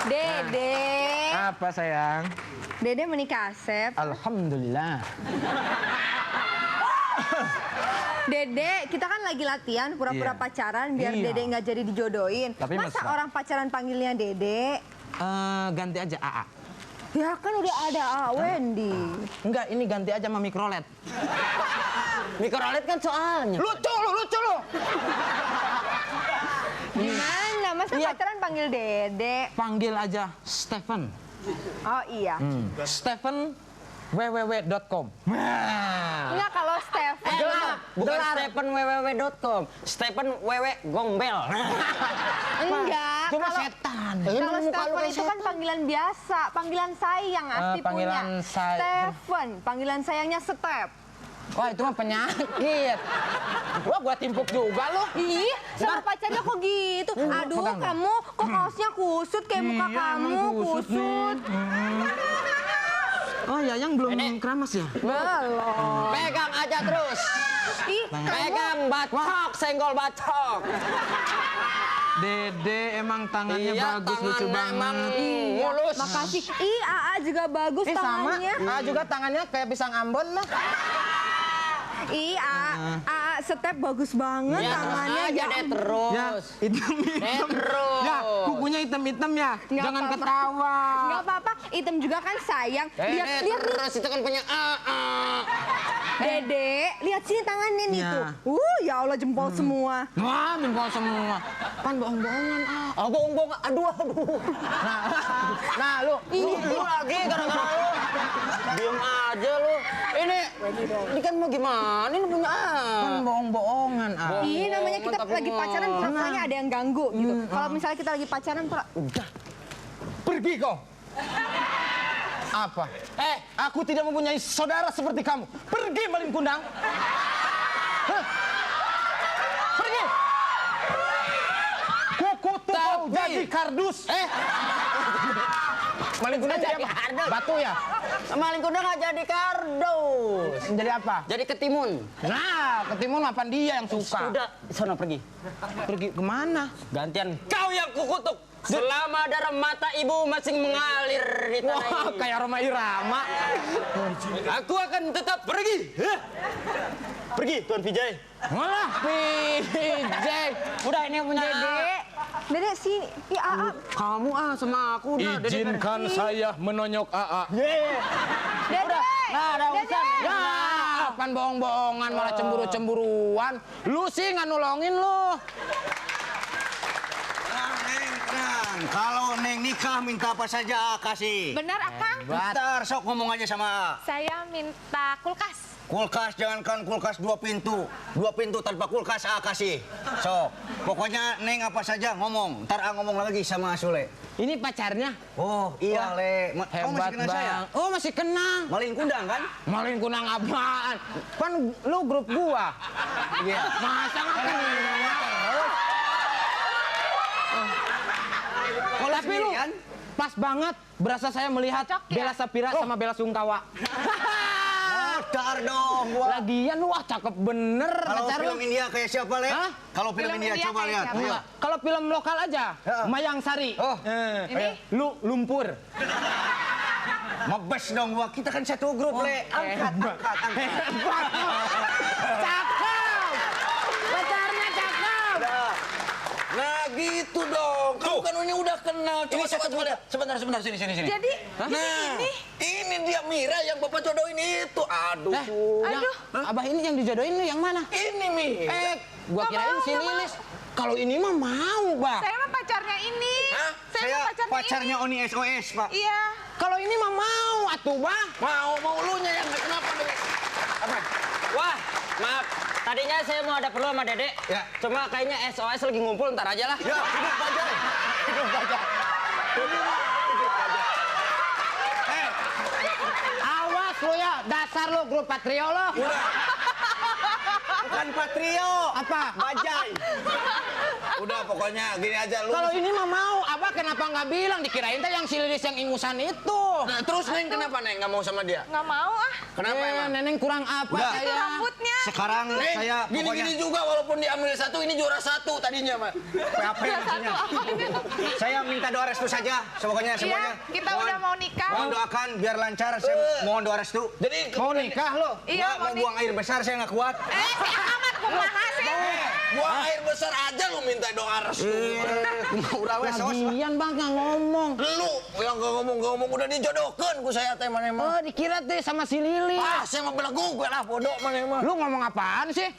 [SPEAKER 3] Dede.
[SPEAKER 5] Apa sayang?
[SPEAKER 3] Dede menikah Asep.
[SPEAKER 5] Alhamdulillah.
[SPEAKER 3] Dede, kita kan lagi latihan pura-pura
[SPEAKER 5] Iya.
[SPEAKER 3] pacaran biar
[SPEAKER 5] Iya.
[SPEAKER 3] Dede nggak jadi dijodohin.
[SPEAKER 5] Tapi
[SPEAKER 3] Masa
[SPEAKER 5] mesra.
[SPEAKER 3] orang pacaran panggilnya Dede?
[SPEAKER 5] Ganti aja AA.
[SPEAKER 3] Ya kan udah ada Wendy.
[SPEAKER 5] Enggak, ini ganti aja sama mikrolet.
[SPEAKER 2] Mikrolet kan soalnya.
[SPEAKER 5] Lucu lu.
[SPEAKER 3] Gimana? Masa pacaran panggil Dede?
[SPEAKER 5] Panggil aja Stephen.
[SPEAKER 3] Oh iya.
[SPEAKER 5] Stephen www.com.
[SPEAKER 3] Enggak kalau Stephen.
[SPEAKER 2] Bukan Stephen www.com. Stephen gombel.
[SPEAKER 3] Enggak.
[SPEAKER 5] Cuma
[SPEAKER 3] Kalau
[SPEAKER 5] setan.
[SPEAKER 3] kalau Stephen itu kan panggilan biasa, panggilan sayang Asti punya.
[SPEAKER 5] panggilan
[SPEAKER 3] Stephen, panggilan sayangnya Step.
[SPEAKER 5] Wah, itu mah penyakit. Wah, gua timpuk juga lo.
[SPEAKER 3] Ih, sama pacarnya kok gitu? Aduh,
[SPEAKER 5] pegang dong.
[SPEAKER 3] kamu kok kaosnya kusut kayak muka kamu kusut.
[SPEAKER 5] Oh, Yayang belum keramas ya?
[SPEAKER 3] Belum.
[SPEAKER 2] Pegang aja terus.
[SPEAKER 3] Ih,
[SPEAKER 2] Pegang bacok, senggol bacok.
[SPEAKER 5] Dede emang tangannya bagus, lucu banget.
[SPEAKER 3] Iya,
[SPEAKER 2] mulus.
[SPEAKER 3] makasih. Ih, AA juga bagus
[SPEAKER 5] Sama.
[SPEAKER 3] tangannya.
[SPEAKER 5] Juga tangannya kayak pisang Ambon lah.
[SPEAKER 3] Ih, AA Step bagus banget
[SPEAKER 2] Ya,
[SPEAKER 3] tangannya.
[SPEAKER 2] terus aja deh terus.
[SPEAKER 5] Ya, hitam.
[SPEAKER 2] Terus.
[SPEAKER 5] Ya, kukunya hitam-hitam ya.
[SPEAKER 3] Nggak
[SPEAKER 5] Jangan
[SPEAKER 3] apa-apa.
[SPEAKER 5] ketawa.
[SPEAKER 3] Nggak apa-apa, item juga kan sayang. Lihat nih,
[SPEAKER 2] terus itu kan punya
[SPEAKER 3] Dede. Lihat sini tangannya nih
[SPEAKER 5] Ya.
[SPEAKER 3] tuh. Ya Allah jempol semua.
[SPEAKER 5] Wah, jempol semua. Pan bohong-bohongan, ah.
[SPEAKER 2] Oh, bohong. Aduh.
[SPEAKER 5] Nah, lu
[SPEAKER 2] lagi gara-gara lu. Diam aja lu. Ini kan mau gimana? Ini punya
[SPEAKER 5] kan bohong-bohongan, ah.
[SPEAKER 3] Ih, namanya kita
[SPEAKER 2] tapi
[SPEAKER 3] lagi pacaran, pura-puranya ada yang ganggu gitu. Kalau misalnya kita lagi pacaran,
[SPEAKER 5] Pergi kau. Apa? Aku tidak mempunyai saudara seperti kamu. Pergi, maling kundang. Hah? Pergi. Kukutuk kau jadi kardus. Maling kundang jadi apa? Batu ya?
[SPEAKER 2] Maling kuda nggak jadi kardus.
[SPEAKER 5] Jadi apa?
[SPEAKER 2] Jadi ketimun.
[SPEAKER 5] Nah, ketimun apaan dia yang suka?
[SPEAKER 2] Udah, sana pergi.
[SPEAKER 5] Pergi kemana?
[SPEAKER 2] Gantian kau yang kukutuk. Selama darah mata ibu masih mengalir di tanah
[SPEAKER 5] Wah,
[SPEAKER 2] ini.
[SPEAKER 5] kayak Roma Irama.
[SPEAKER 2] Aku akan tetap pergi. Pergi, Tuan Vijay.
[SPEAKER 5] Malah Vijay.
[SPEAKER 2] Udah, ini punya
[SPEAKER 3] Dede sini. Ih, AA.
[SPEAKER 5] Kamu sama aku udah.
[SPEAKER 8] Izinkan saya menonyok AA.
[SPEAKER 3] Dede.
[SPEAKER 2] Nah, ada urusan.
[SPEAKER 5] Ya, apaan bohong-bohongan malah cemburu-cemburuan. Lu sih nggak nolongin lu.
[SPEAKER 6] tenang. Kalau Neng nikah minta apa saja kasih.
[SPEAKER 9] Benar, Akang?
[SPEAKER 6] Bentar, sok ngomong aja sama
[SPEAKER 9] Saya minta kulkas.
[SPEAKER 6] kulkas. Jangankan kulkas 2 pintu. 2 pintu tanpa kulkas kasih. Sok. Pokoknya Neng apa saja ngomong. Ntar ngomong lagi sama Sule.
[SPEAKER 5] Ini pacarnya?
[SPEAKER 6] Oh iya Le. Kamu masih
[SPEAKER 5] Hebat
[SPEAKER 6] kenal saya?
[SPEAKER 5] bang. Oh masih kenal.
[SPEAKER 6] Malin kundang kan?
[SPEAKER 5] Malin kunang apaan? Kan lu grup gua.
[SPEAKER 6] Iya.
[SPEAKER 5] Masa nggak kenal? Tapi lu pas banget berasa saya melihat Bella Sapira sama Bella Sungkawa.
[SPEAKER 6] Dar dong gua.
[SPEAKER 5] Lagian lu wah cakep bener
[SPEAKER 6] Kalau
[SPEAKER 5] pacar
[SPEAKER 6] film
[SPEAKER 5] lu.
[SPEAKER 6] India kayak siapa Le?
[SPEAKER 5] Hah?
[SPEAKER 6] Kalau film India coba lihat. Ayo.
[SPEAKER 5] Kalau film lokal aja, Mayang Sari.
[SPEAKER 6] Oh.
[SPEAKER 5] Lu lumpur.
[SPEAKER 6] Mabes dong gua. Kita kan satu grup Le. Angkat.
[SPEAKER 5] Cakep. Pacarnya cakep.
[SPEAKER 4] Nah gitu dong. Kamu kan ini udah kenal. Coba sebentar sini.
[SPEAKER 9] Jadi,
[SPEAKER 4] Nah, ini dia Mira yang Bapak jodohin itu. Aduh.
[SPEAKER 5] Abah ini yang dijodohin lu yang mana?
[SPEAKER 4] Ini Mira.
[SPEAKER 5] Gua kirain si Lilis. Kalau ini mah mau, Bah.
[SPEAKER 9] saya mah pacarnya ini.
[SPEAKER 6] Hah?
[SPEAKER 9] Saya mah
[SPEAKER 6] pacarnya Oni SOS, Pak.
[SPEAKER 9] Iya.
[SPEAKER 5] Kalau ini mah mau, atuh, Bah.
[SPEAKER 4] Mau lunya yang kenapa dengan apa?
[SPEAKER 2] Wah, maaf. Tadinya saya mau ada perlu sama Dedek.
[SPEAKER 6] Ya.
[SPEAKER 2] Cuma kayaknya SOS lagi ngumpul, ntar aja lah.
[SPEAKER 6] Ya, hidup Bajai. Hidup Bajai.
[SPEAKER 5] Awas lu ya, dasar lu grup Patrio lo.
[SPEAKER 6] Bukan Patrio.
[SPEAKER 5] Apa?
[SPEAKER 6] Bajai.
[SPEAKER 4] Udah pokoknya gini aja lu.
[SPEAKER 5] Kalau ini mah mau, Abah kenapa nggak bilang? Dikirain teh yang si Lilis yang ingusan itu.
[SPEAKER 4] Nah, terus Neng kenapa Neng nggak mau sama dia?
[SPEAKER 9] Nggak mau ah.
[SPEAKER 4] Kenapa emang?
[SPEAKER 5] Neneng kurang apa
[SPEAKER 6] Udah.
[SPEAKER 9] Itu
[SPEAKER 5] saya?
[SPEAKER 9] rambutnya.
[SPEAKER 6] Sekarang
[SPEAKER 4] Neng,
[SPEAKER 6] saya
[SPEAKER 4] gini-gini juga walaupun diambil 1 ini juara 1 tadinya mah.
[SPEAKER 6] PHP maksudnya. Saya minta doa restu saja. Semuanya.
[SPEAKER 9] Iya, kita udah mau nikah.
[SPEAKER 6] Mohon doakan biar lancar. Saya mohon doa restu.
[SPEAKER 4] Jadi
[SPEAKER 5] Mau nikah lo?
[SPEAKER 9] Iya,
[SPEAKER 6] mau buang air besar saya nggak kuat.
[SPEAKER 9] si amat kumaha sih?
[SPEAKER 4] buang air besar aja lu minta doa restu.
[SPEAKER 6] Udah wes sos.
[SPEAKER 5] Lagian Bang nggak ngomong.
[SPEAKER 4] Lu yang gak ngomong udah dijodohkan ku saya teh mana emang.
[SPEAKER 5] Oh, dikira teh sama si Lilis.
[SPEAKER 4] Saya mah belagu gue lah bodoh mana emang.
[SPEAKER 5] Lu ngomong apaan sih?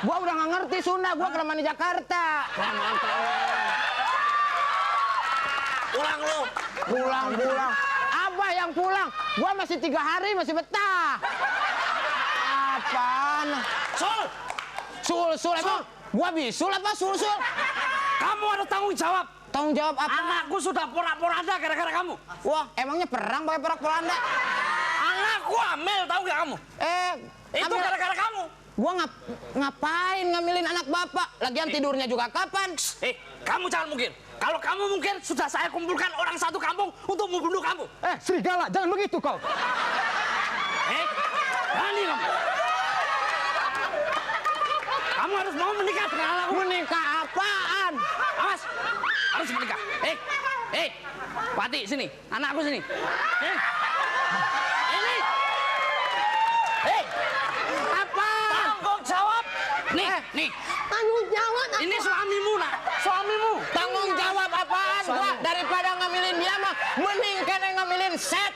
[SPEAKER 5] Gua udah nggak ngerti Sunda, gua kelamaan di Jakarta.
[SPEAKER 4] Pulang lu.
[SPEAKER 5] Pulang. Abah yang pulang. Gua masih 3 hari masih betah. Apaan? Sul emang. Gua bisul apa sul?
[SPEAKER 4] Kamu ada tanggung jawab.
[SPEAKER 5] Tanggung jawab apa?
[SPEAKER 4] Anakku sudah porak-poranda gara-gara kamu.
[SPEAKER 5] Wah, emangnya perang pakai perak Belanda?
[SPEAKER 4] Anakku hamil tahu gak kamu? Itu gara-gara kamu.
[SPEAKER 5] Gua ngapain ngambilin anak bapak? Lagian tidurnya juga kapan?
[SPEAKER 4] Kamu jangan mungkin. Kalau kamu mungkin sudah saya kumpulkan orang satu kampung untuk membunuh kamu.
[SPEAKER 5] Serigala, jangan begitu kau.
[SPEAKER 4] Berani kamu. Kamu harus mau menikah dengan anakku.
[SPEAKER 5] Menikah apaan?
[SPEAKER 4] Awas, harus menikah. Pati sini, anakku sini. Ini.
[SPEAKER 5] Apa?
[SPEAKER 4] Tanggung jawab. Nih.
[SPEAKER 5] Tanggung jawab apa?
[SPEAKER 4] Ini suamimu, nak. Suamimu.
[SPEAKER 5] Tanggung jawab apaan? Gua daripada ngambilin dia mah mending kena ngambilin set.